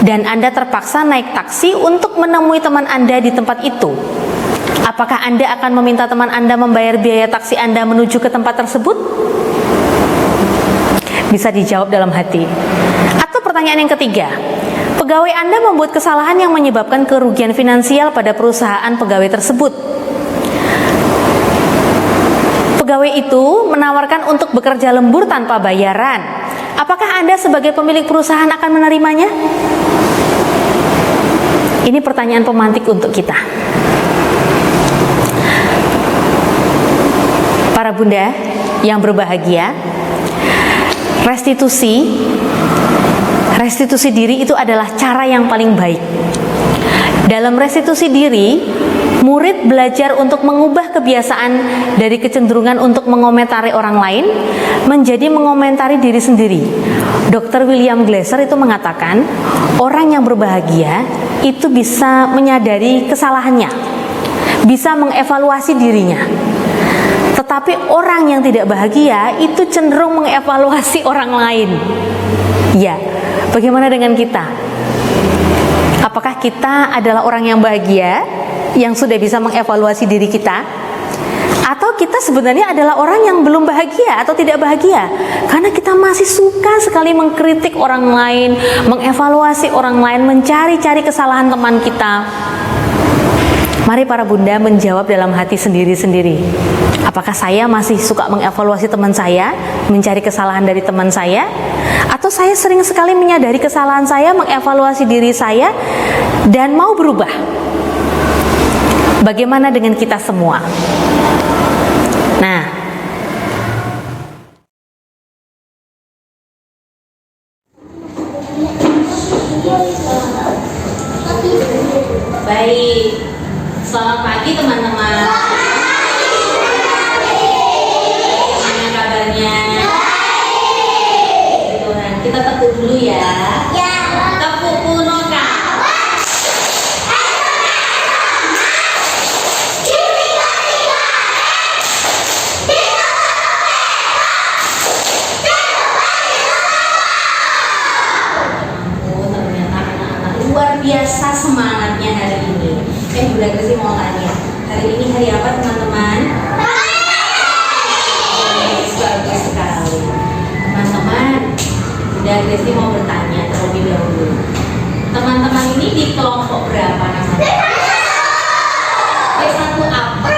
dan Anda terpaksa naik taksi untuk menemui teman Anda di tempat itu. Apakah Anda akan meminta teman Anda membayar biaya taksi Anda menuju ke tempat tersebut? Bisa dijawab dalam hati. Atau pertanyaan yang ketiga, pegawai Anda membuat kesalahan yang menyebabkan kerugian finansial pada perusahaan pegawai tersebut. Pegawai itu menawarkan untuk bekerja lembur tanpa bayaran. Apakah Anda sebagai pemilik perusahaan akan menerimanya? Ini pertanyaan pemantik untuk kita. Para bunda yang berbahagia, restitusi diri itu adalah cara yang paling baik. Dalam restitusi diri, murid belajar untuk mengubah kebiasaan dari kecenderungan untuk mengomentari orang lain menjadi mengomentari diri sendiri. Dr. William Glasser itu mengatakan, orang yang berbahagia itu bisa menyadari kesalahannya, bisa mengevaluasi dirinya. Tetapi orang yang tidak bahagia itu cenderung mengevaluasi orang lain. Ya, bagaimana dengan kita? Apakah kita adalah orang yang bahagia, yang sudah bisa mengevaluasi diri kita? Atau kita sebenarnya adalah orang yang belum bahagia atau tidak bahagia? Karena kita masih suka sekali mengkritik orang lain, mengevaluasi orang lain, mencari-cari kesalahan teman kita. Mari para bunda menjawab dalam hati sendiri-sendiri. Apakah saya masih suka mengevaluasi teman saya, mencari kesalahan dari teman saya? Atau saya sering sekali menyadari kesalahan saya, mengevaluasi diri saya, dan mau berubah? Bagaimana dengan kita semua? Nah, baik. Selamat pagi teman-teman. Gimana kabarnya? Tuhan, kita tepuk dulu ya. Tepuk punoka. Ternyata anak-anak luar biasa semangatnya hari ini. Bunda Gracie mau tanya, hari ini hari apa teman-teman? Bagus sekali. Teman-teman, Bunda Gracie mau bertanya terlebih dahulu. Teman-teman ini di kelompok berapa namanya? B1 apa?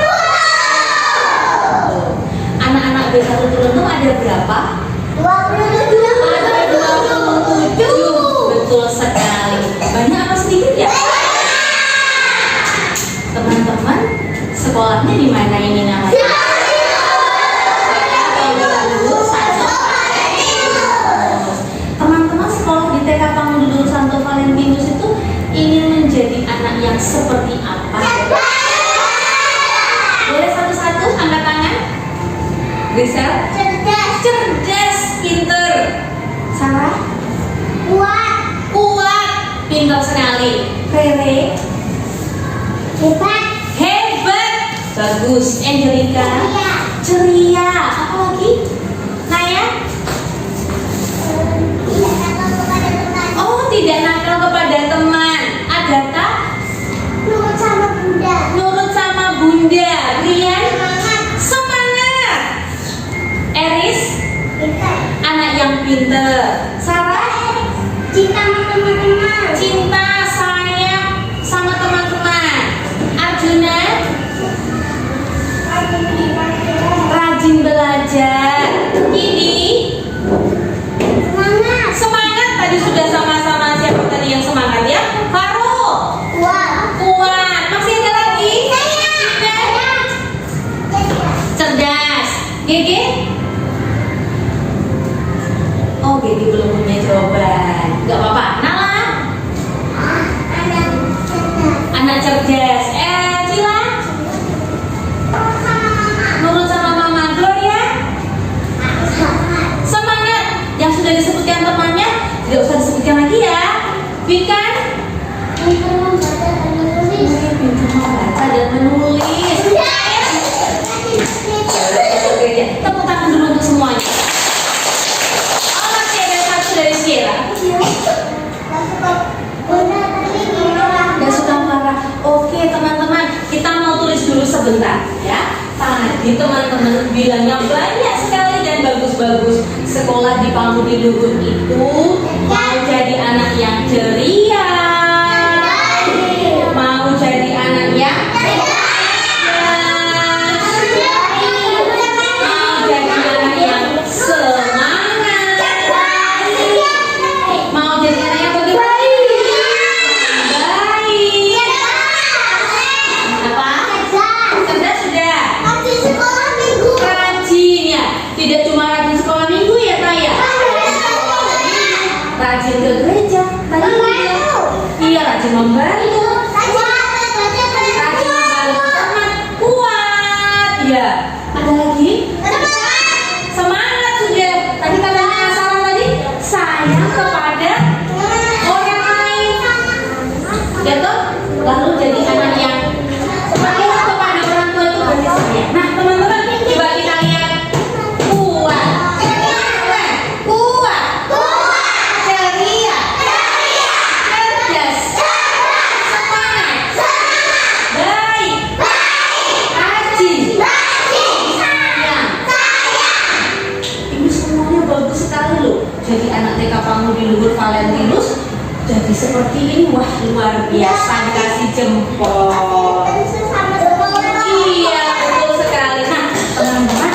Anak-anak B1 Tuluntung ada berapa? 27. Ada 27. Betul sekali. Banyak apa sedikit ya? Teman-teman, sekolahnya di mana ini namanya? Teman-teman sekolah di TK Pangdulu Santo Valentinus itu ingin menjadi anak yang seperti apa? Boleh satu-satu angkat tangan? Grisel? Cerdas, pinter. Sarah? Kuat, pinter sekali. Rere? Hebat. Bagus. Angelica? Ceria. Apa lagi? Naya? Oh, tidak nakal kepada teman. Agatha? Nurut sama bunda. Rian? Semangat. Eris? pinter. Sarah? Cinta sama teman-teman. Cinta, sayang sama teman-teman. Arjuna? Rajin belajar. Ini Semangat. semangat. Tadi sudah sama-sama siapa tadi yang semangat ya? Faro. Kuat. Masih ada lagi? Cerdas. Gege? Oh, Gege belum punya jawaban. Gak apa-apa. Nala? Anak cerdas. Cila? Nurut sama mama. Gloria? Semangat. Yang sudah disebutkan temannya tidak usah disebutkan lagi ya. Vikan? Pintar membaca dan menulis. Tepuk tangan dulu untuk semuanya. Oh, masih ada satu dari Sheila. Gak suka marah. Oke teman-teman, kita mau tulis dulu sebentar ya. Tadi teman-teman bilangnya banyak sekali dan bagus-bagus. Sekolah di Pamudi Luhur itu mau jadi anak yang ceria, mau jadi anak yang mau jadi anak yang semangat, mau jadi anak yang bagaimana? Baik. Apa? Cerdas sudah. Rajin ya. Tidak cuma rajin sekolah minggu ya, Taya. Rajin ke gereja. Tadi iya, rajin membantu. Rajin membantu teman. Kuat. Ya. Ada lagi? Semangat sudah. Tadi katanya Sarah tadi sayang kepada orang lain. Ya toh? Lalu jadi anak yang sayang kepada orang tua itu berarti sayang. Nah, teman-teman, coba kita lihat. Kuat. Kuat. Ceria. Cerdas. Semangat. Baik. Rajin. Sayang. Ini semuanya bagus sekali loh. Jadi anak TK Pamudi Luhur Valentinus jadi seperti ini. Wah, luar biasa. Dikasih jempol. Iya, betul sekali. Nah, teman-teman,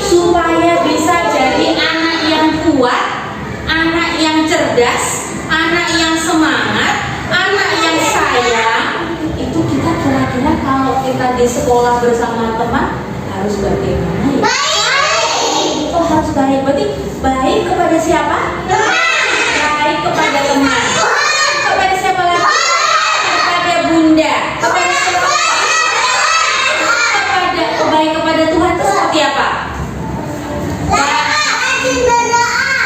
supaya bisa jadi anak yang kuat, anak yang cerdas, anak yang semangat, anak yang sayang, itu kita kira-kira kalau kita di sekolah bersama teman harus bagaimana ya? Oh, harus baik. Berarti baik kepada siapa? Baik kepada teman. Kepada siapa lagi? Kepada bunda. Kepada siapa? Baik kepada Tuhan itu seperti apa?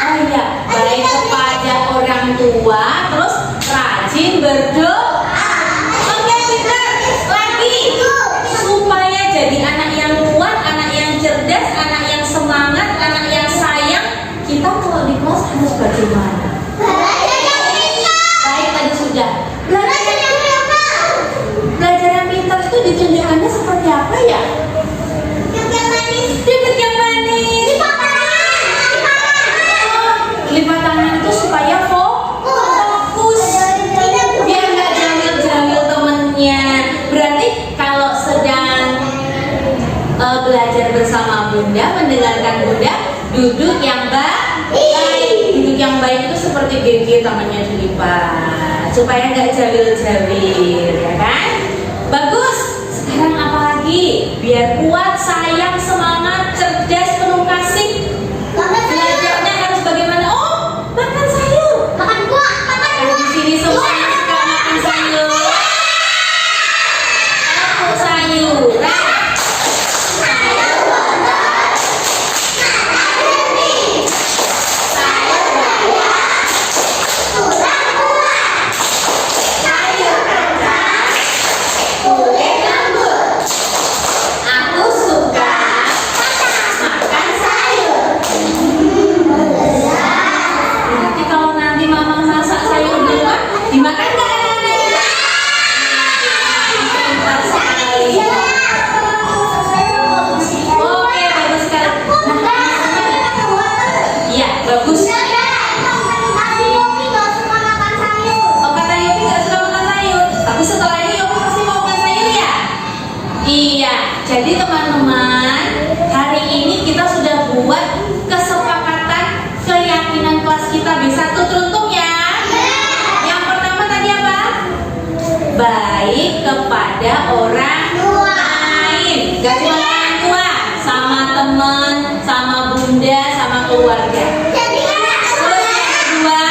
Oh iya, baik kepada orang tua, terus rajin berdoa. Oke, pintar. Lagi. Supaya jadi anak yang kuat, anak yang cerdas, anak yang semangat, anak yang sayang, kita kalau di kelas harus bagaimana? Baik, tadi sudah. Belajar yang pintar itu ditunjukkannya seperti apa ya? Duduk yang manis. Lipat tangan itu supaya fokus. Biar nggak jamil-jamil temennya. Berarti kalau sedang belajar bersama bunda, mendengarkan bunda, duduk yang baik. Duduk yang baik itu seperti GG, tangannya dilipat supaya nggak jamil-jamil, ya kan? Bagus. Sekarang apa lagi? Biar kuat, sayang, semangat, cerdas, penuh kasih. Belajarnya harus bagaimana? Oh, makan sayur. Kalau di sini semuanya suka makan sayur. Aku sayuran. Aku suka buat kesepakatan keyakinan kelas kita B1 teruntuk ya. Yang pertama tadi apa? Baik kepada orang lain. Gak cuma orang tua, sama teman, sama bunda, sama keluarga. Terus yang kedua,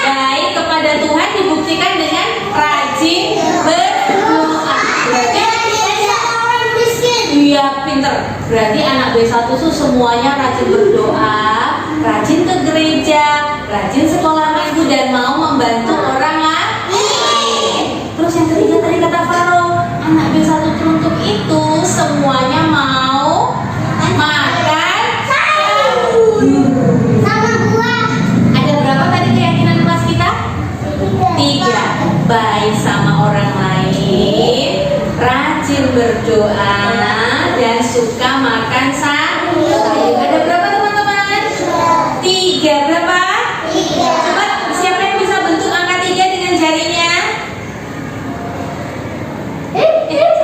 baik kepada Tuhan dibuktikan dengan rajin berdoa. Berarti iya pinter. Berarti anak B1 tuh semuanya rajin berdoa, rajin ke gereja, rajin sekolah minggu, dan mau membantu orang lain. Terus yang ketiga tadi kata Faro, anak B1 teruntuk itu semuanya mau makan sama buah. Ada berapa tadi keyakinan kelas kita? 3. Baik sama orang lain, rajin berdoa, dan suka makan sayur. Ada berapa teman-teman? 3. Berapa? 3. Coba siapa yang bisa bentuk angka 3 dengan jarinya?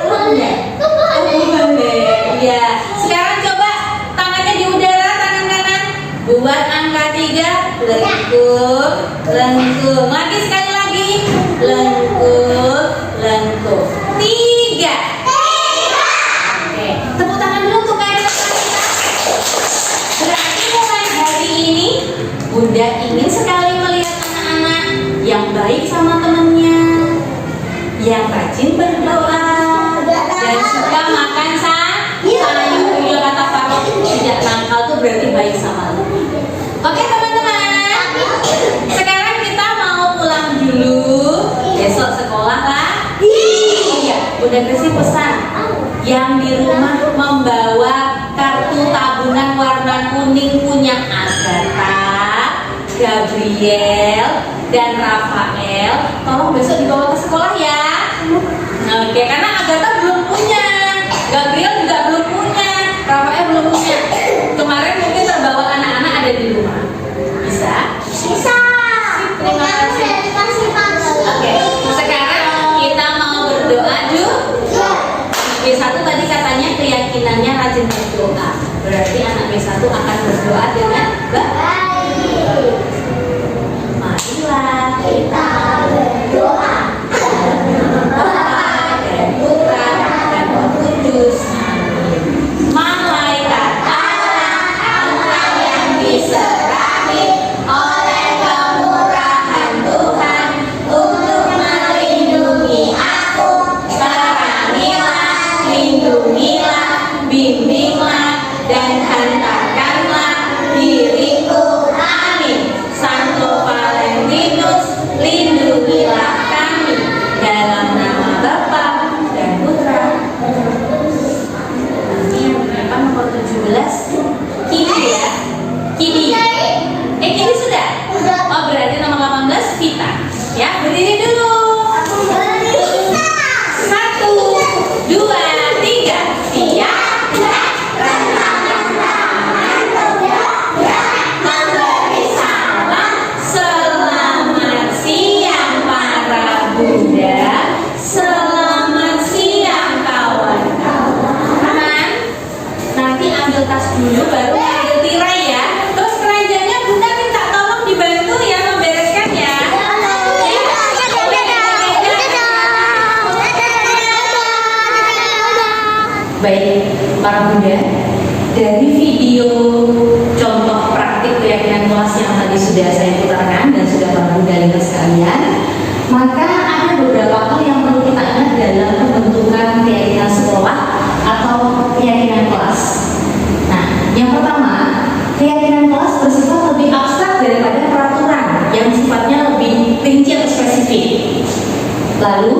Salah enggak? Bukan deh. Iya. Sekarang coba tangannya di udara, tangan kanan. Buat angka 3, lengkung, lengkung. Lagi sekali lagi, lengkung, lengkung. 3. Oke, tepuk tangan dulu untuk keadaan kita. Berarti mulai hari ini Bunda ingin sekali melihat anak-anak yang baik sama temannya, yang rajin berdoa, dan suka makan sayur. Bila kata Faro, tidak nakal tuh berarti baik sama lu. Oke teman-teman, sekarang kita mau pulang dulu. Besok sekolah lagi. Iya, Bunda kasih pesan yang di rumah membawa kartu tabungan warna kuning punya Agatha, Gabriel, dan Rafael. Tolong besok dibawa ke sekolah ya. Oke, karena Agatha belum punya, Gabriel juga belum punya, Rafael belum punya. Kemarin mungkin terbawa anak-anak ada di rumah. Bisa? Bisa. Terima kasih. Oke, sekarang kita mau berdoa dulu. B1 tadi katanya keyakinannya rajin berdoa. Berarti anak B1 akan berdoa dengan baik. Marilah kita berdoa. Bapa dan Putra dan Roh Kudus. Amin. Malaikat Allah yang diserahi oleh kemurahan Tuhan untuk melindungi aku, terangilah, lindungilah, bimbinglah, dan hantarkanlah diriku. Amin. Santo Valentinus, lindungilah kami. Dalam nama Bapa dan Putra. Nanti yang berapa nomor 17? Kini ya. Kini. Kini sudah? Oh berarti nomor 18 Vita. Ya, berdiri dulu. 1, 2, 3. Siap. Memberi salam. Selamat siang para Bunda. Selamat siang kawan-kawan. Nanti ambil tas dulu baru ambil tirai ya. Terus keranjangnya Bunda minta tolong dibantu ya membereskan ya. Baik, para Bunda, dari video contoh praktik keyakinan kelas yang tadi sudah saya putarkan dan sudah para Bunda lihat sekalian, maka ada beberapa hal yang perlu kita ingat dalam pembentukan keyakinan sekolah atau keyakinan kelas. Nah, yang pertama, keyakinan kelas bersifat lebih abstrak daripada peraturan yang sifatnya lebih rinci atau spesifik. Lalu,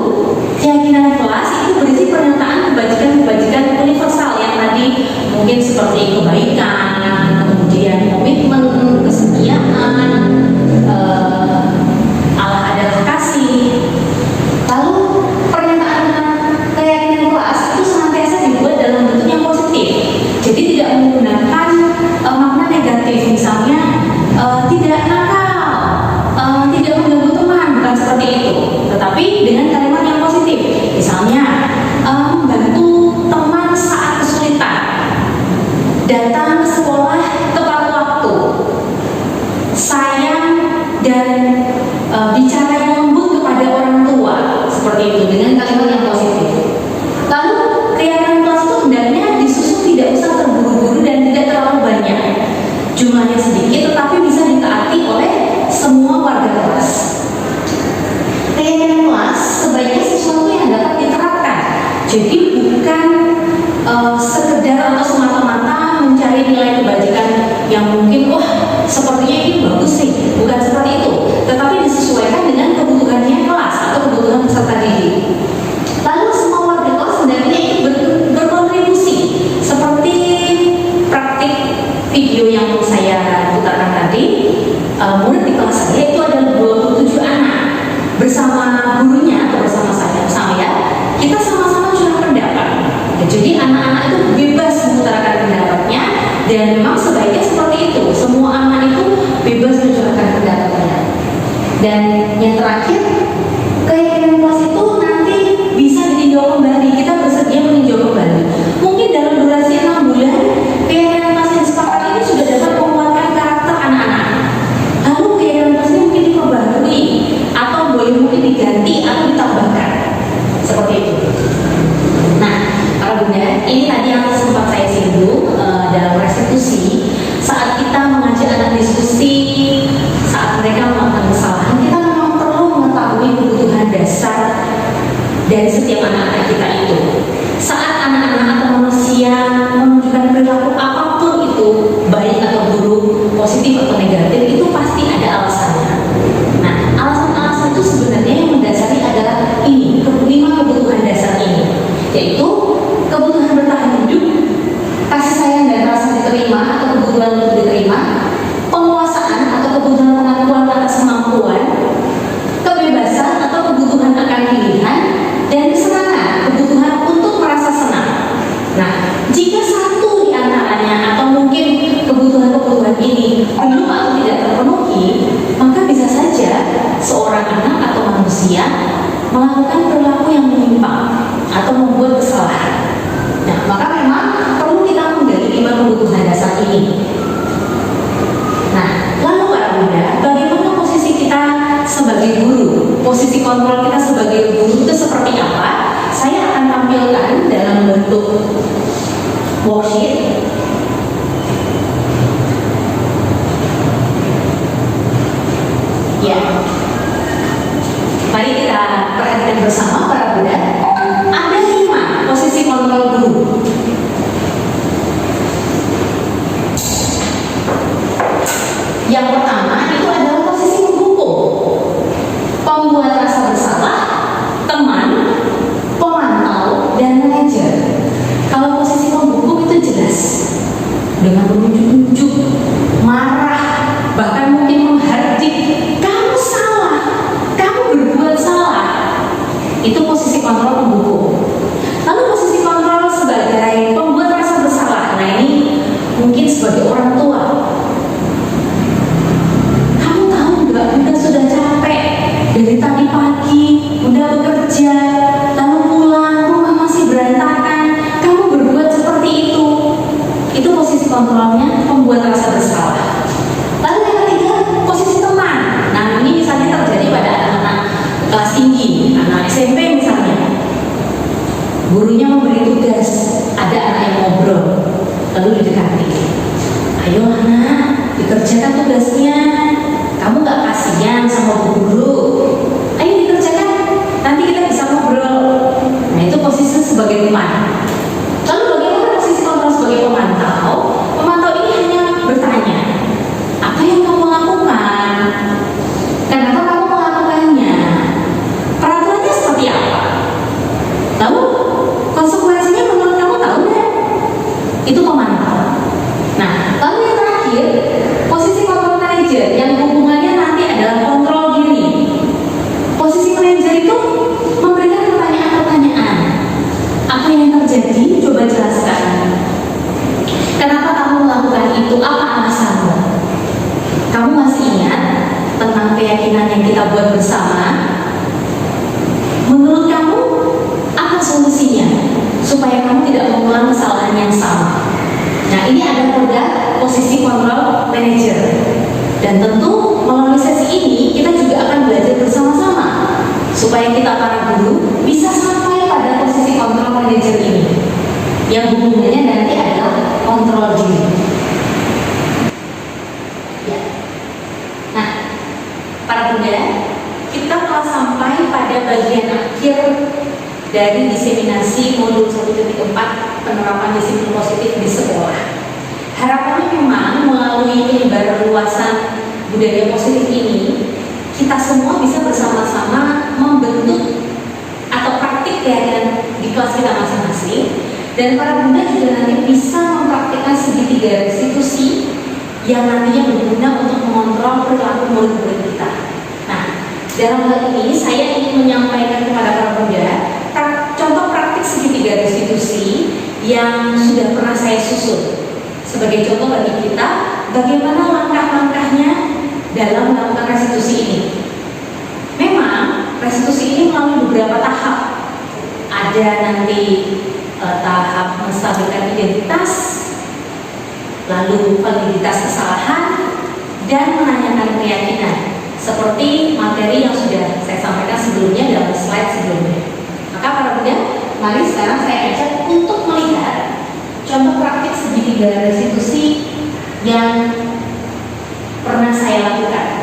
keyakinan kelas itu berisi pernyataan kebajikan-kebajikan universal yang tadi mungkin seperti kebaikan, kemudian komitmen, kesetiaan, Allah adalah kasih. Lalu pernyataan keyakinan kelas itu senantiasa dibuat dalam bentuk yang positif. Jadi tidak menggunakan makna negatif, misalnya tidak nakal, tidak mengganggu teman, bukan seperti itu. Tetapi dengan kalimat yang positif, misalnya membantu teman saat kesulitan, datang datang ke sekolah tepat waktu, sayang dan bicara yang lembut kepada orang tua, seperti itu dengan kalimat yang positif. Lalu kegiatan kelas itu hendaknya disusun tidak usah terburu-buru dan tidak terlalu banyak, jumlahnya sedikit tetapi bisa ditaati oleh semua warga kelas. Kegiatan kelas sebaiknya sesuatu yang dapat diterapkan, jadi bukan sekedar atau semata-mata mencari nilai kebajikan yang mungkin sepertinya ini bagus sih, bukan seperti itu, tetapi disesuaikan dengan kebutuhannya kelas atau kebutuhan peserta didik. Lalu semua warga kelas hendaknya ikut berkontribusi, seperti praktik video yang saya putarkan tadi. Murid di kelas saya itu ada 27 anak, bersama gurunya atau bersama saya, kita sama-sama curah pendapat. Jadi anak-anak itu bebas mengutarakan pendapatnya, dan memang sebaiknya seperti itu. Semua anak itu bebas mencurahkan pendapatnya. Dan yang terakhir, keyakinan kelas itu nanti bisa ditinjau kembali. Kita bersedia meninjau kembali. Mungkin dalam durasi 6 bulan, keyakinan kelas yang sepakat ini sudah dapat menguatkan karakter anak-anak. Lalu keyakinan kelas ini mungkin diperbarui, atau boleh mungkin diganti atau ditambahkan. Seperti itu. Nah, para bunda, ini tadi yang sempat saya singgung dalam restitusi. Saat kita mengajak anak diskusi, saat mereka melakukan kesalahan, kita memang perlu mengetahui kebutuhan dasar dari setiap anak-anak kita itu. Saat anak-anak atau manusia menunjukkan perilaku apapun itu, baik atau buruk, positif atau negatif, itu pasti ada alasannya. Nah, alasan-alasan itu sebenarnya yang mendasari adalah ini, 5 kebutuhan dasar ini, yaitu kebutuhan bertahan hidup, kasih sayang dan rasa diterima atau kebutuhan untuk diterima, penguasaan atau kebutuhan pengakuan atas kemampuan, kebebasan atau kebutuhan akan pilihan, dan kesenangan, kebutuhan untuk merasa senang. Nah, jika satu di antaranya atau mungkin kebutuhan-kebutuhan ini belum atau tidak terpenuhi, maka bisa saja seorang anak atau manusia melakukan perilaku yang menyimpang atau membuat kesalahan. Nah, maka memang perlu kita menggali 5 kebutuhan dasar ini. Nah, lalu para bunda, bagaimana posisi kita sebagai guru? Posisi kontrol kita sebagai guru itu seperti apa? Saya akan tampilkan dalam bentuk worksheet. Ya, mari kita perhatikan bersama para bunda. Ada 5 posisi kontrol guru. Yang pertama itu adalah posisi menghukum, pembuat rasa bersalah, teman, pemantau, dan manajer. Kalau posisi menghukum itu jelas, dengan menunjuk-nunjuk, marah, bahkan mungkin menghardik, kamu salah, kamu berbuat salah. Itu posisi kontrol menghukum. Lalu posisi kontrol sebagai pembuat rasa bersalah. Nah, ini mungkin sebagai orang tua. Kamu tahu nggak, Bunda sudah capek dari tadi pagi, Bunda bekerja, lalu pulang, rumah masih berantakan, kamu berbuat seperti itu. Itu posisi kontrolnya, pembuat rasa bersalah. Lalu yang ketiga, posisi teman. Nah, ini misalnya terjadi pada anak-anak kelas tinggi, anak SMP misalnya. Gurunya memberi tugas, ada anak yang ngobrol, lalu didekati. Ayo anak, dikerjakan tugasnya. Kamu gak kasihan sama bu guru? Ayo dikerjakan, nanti kita bisa ngobrol. Nah, itu posisi sebagai teman. Lalu bagaimana posisi kontrol sebagai pemantau? Pemantau ini hanya Dan tentu melalui sesi ini kita juga akan belajar bersama-sama supaya kita para guru bisa sampai pada posisi kontrol manager ini, yang hubungannya nanti adalah kontrol diri. Ya. Nah, para bunda, kita telah sampai pada bagian akhir dari diseminasi modul 1.4 penerapan disiplin positif di sekolah. Harapannya memang melalui penyebaran luasan budaya positif ini, kita semua bisa bersama-sama membentuk atau praktik keyakinan di kelas kita masing-masing, dan para bunda juga nanti bisa mempraktikkan segitiga restitusi yang nantinya berguna untuk mengontrol perilaku murid-murid kita. Nah, dalam hal ini saya ingin menyampaikan kepada para bunda contoh praktik segitiga restitusi yang sudah pernah saya susun. Sebagai contoh bagi kita, bagaimana langkah-langkahnya dalam melakukan restitusi ini. Memang restitusi ini melalui beberapa tahap. Ada nanti tahap menstabilkan identitas, lalu validitas kesalahan, dan menanyakan keyakinan, seperti materi yang sudah saya sampaikan sebelumnya dalam slide sebelumnya. Maka para bunda, mari sekarang saya ajak untuk melihat contoh praktik segitiga restitusi yang pernah saya lakukan.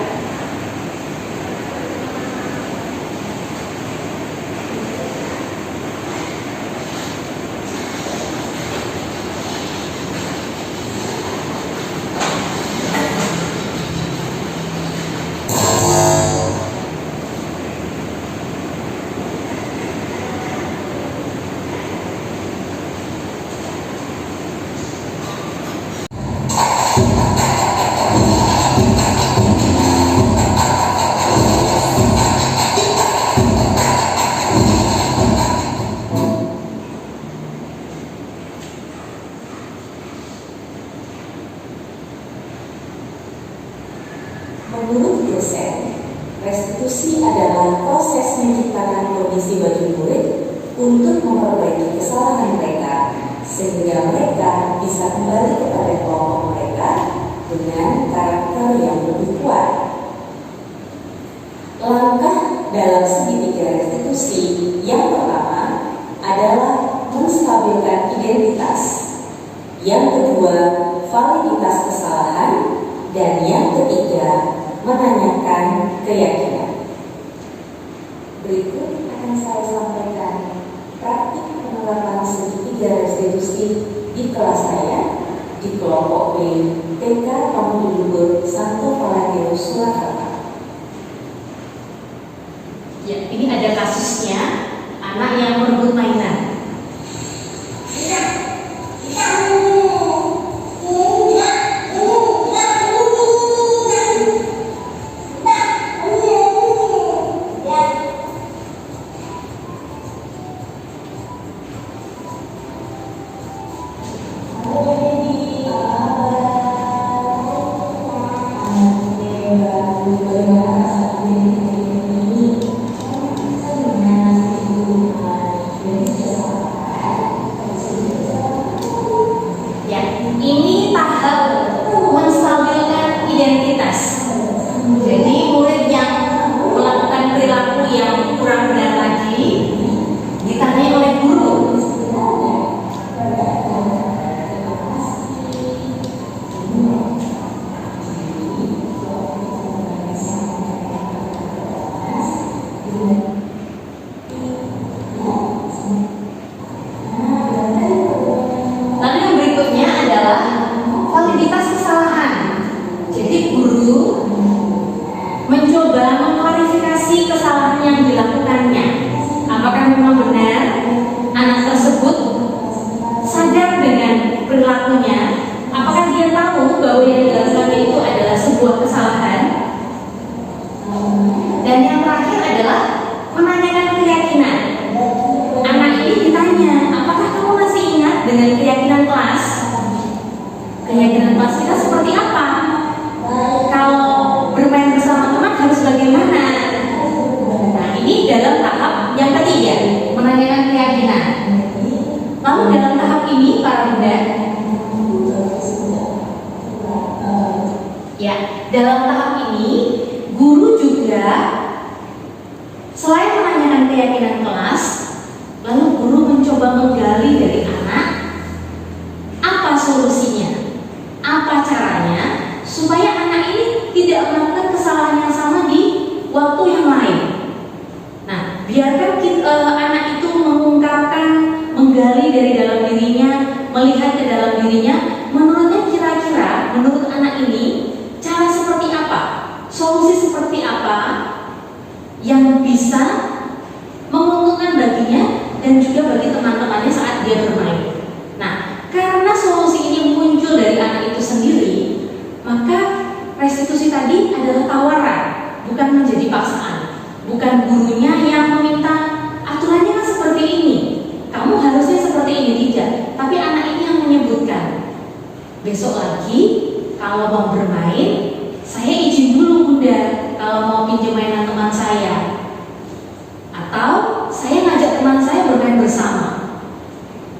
Menurut dosen, restitusi adalah proses menciptakan kondisi bagi murid untuk memperbaiki kesalahan mereka sehingga mereka bisa kembali kepada kelompok mereka dengan karakter yang lebih kuat. Langkah dalam segitiga restitusi yang pertama adalah menstabilkan identitas, yang kedua validitas kesalahan, dan yang ketiga menanyakan keyakinan. Berikut akan saya sampaikan praktik penerapan segitiga restitusi di kelas saya di kelompok B TK Pamudulugur Santo Palatinus Surakarta. Ya, ini ada kasusnya anak yang merebut mainan. Ini tahap menstabilkan identitas. Jadi murid yang melakukan perilaku yang kurang benar lagi ditanyai oleh guru. Lalu yang berikutnya adalah validitas kesalahan. Jadi guru mencoba mengklarifikasi kesalahan yang dilakukannya. Apakah memang benar anak tersebut sadar dengan perilakunya? Apakah dia tahu bahwa yang dilakukannya itu adalah sebuah kesalahan? Dan yang terakhir adalah menanyakan keyakinan. Anak ini ditanya, apakah kamu masih ingat dengan keyakinan kelas? Keyakinan kelas kita seperti apa? Kalau bermain bersama teman harus bagaimana? Nah, ini dalam tahap yang ketiga, menanyakan keyakinan. Lalu dalam tahap ini para bunda, Ya, dalam tahap ini guru juga selain menanyakan keyakinan kelas, lalu guru mencoba menggali dari anak apa solusinya, apa caranya supaya anak ini tidak melakukan kesalahan yang sama di waktu yang lain. Nah, biarkan anak itu mengungkapkan, menggali dari dalam dirinya, melihat ke dalam dirinya. Menurutnya kira-kira, menurut anak ini cara seperti apa, solusi seperti apa yang bisa menguntungkan baginya dan juga bagi teman-temannya saat dia bermain. Nah, karena solusi ini muncul dari anak itu sendiri, maka restitusi tadi adalah tawaran, bukan menjadi paksaan. Bukan gurunya yang meminta aturannya kan seperti ini, kamu harusnya seperti ini, tidak. Tapi anak ini yang menyebutkan, besok lagi kalau mau bermain, saya izin dulu Bunda kalau mau pinjam mainan teman saya, atau saya ngajak teman saya bermain bersama.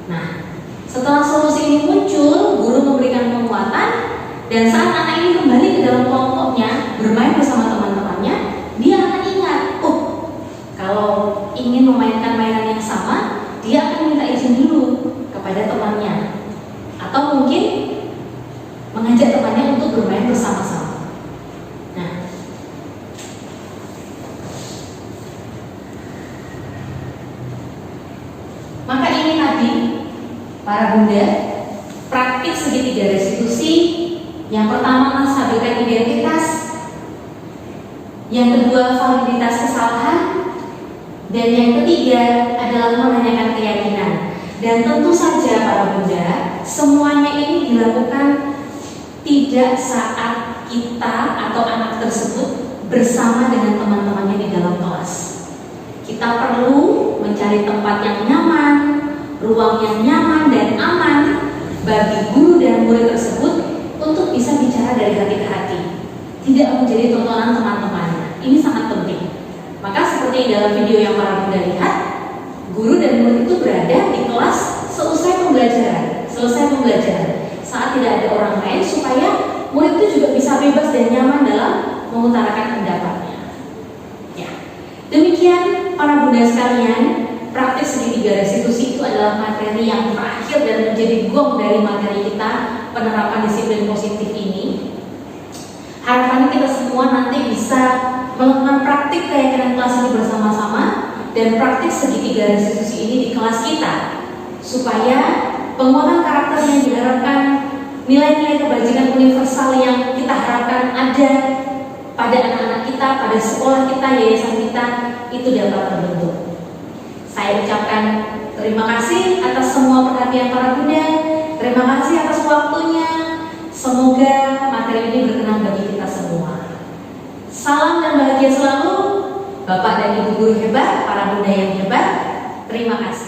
Nah, setelah solusi ini muncul, guru memberikan penguatan, dan saat anak ini kembali ke dalam kelompoknya bermain bersama teman-temannya, dia akan ingat, oh, kalau ingin memainkan mainan yang sama, dia akan minta izin dulu kepada temannya, atau mungkin mengajak temannya untuk bermain bersama-sama. Nah, maka ini tadi para bunda, praktik segitiga restitusi. Yang pertama menstabilkan identitas, yang kedua validitas kesalahan, dan yang ketiga adalah menanyakan keyakinan. Dan tentu saja para bunda, semuanya ini dilakukan tidak saat kita atau anak tersebut bersama dengan teman-temannya di dalam kelas. Kita perlu mencari tempat yang nyaman, ruang yang nyaman dan aman bagi guru dan murid tersebut untuk bisa bicara dari hati ke hati, tidak menjadi tontonan teman-temannya. Ini sangat penting. Maka seperti dalam video yang para bunda lihat, guru dan murid itu berada di kelas selesai pembelajaran, saat tidak ada orang lain, supaya murid itu juga bisa bebas dan nyaman dalam mengutarakan pendapatnya. Ya, demikian para bunda sekalian, praktik segitiga restitusi itu adalah materi yang terakhir dan menjadi gong dari materi kita penerapan disiplin positif ini. Harapannya kita semua nanti bisa melakukan praktik keyakinan kelas ini bersama-sama dan praktik segitiga restitusi ini di kelas kita, supaya penguatan karakter yang diharapkan, nilai-nilai kebajikan universal yang kita harapkan ada pada anak-anak kita, pada sekolah kita, yayasan kita, itu dapat terbentuk. Saya ucapkan terima kasih atas semua perhatian para bunda, terima kasih atas waktunya. Semoga materi ini berkenan bagi kita semua. Salam dan bahagia selalu, Bapak dan Ibu guru hebat, para bunda yang hebat. Terima kasih.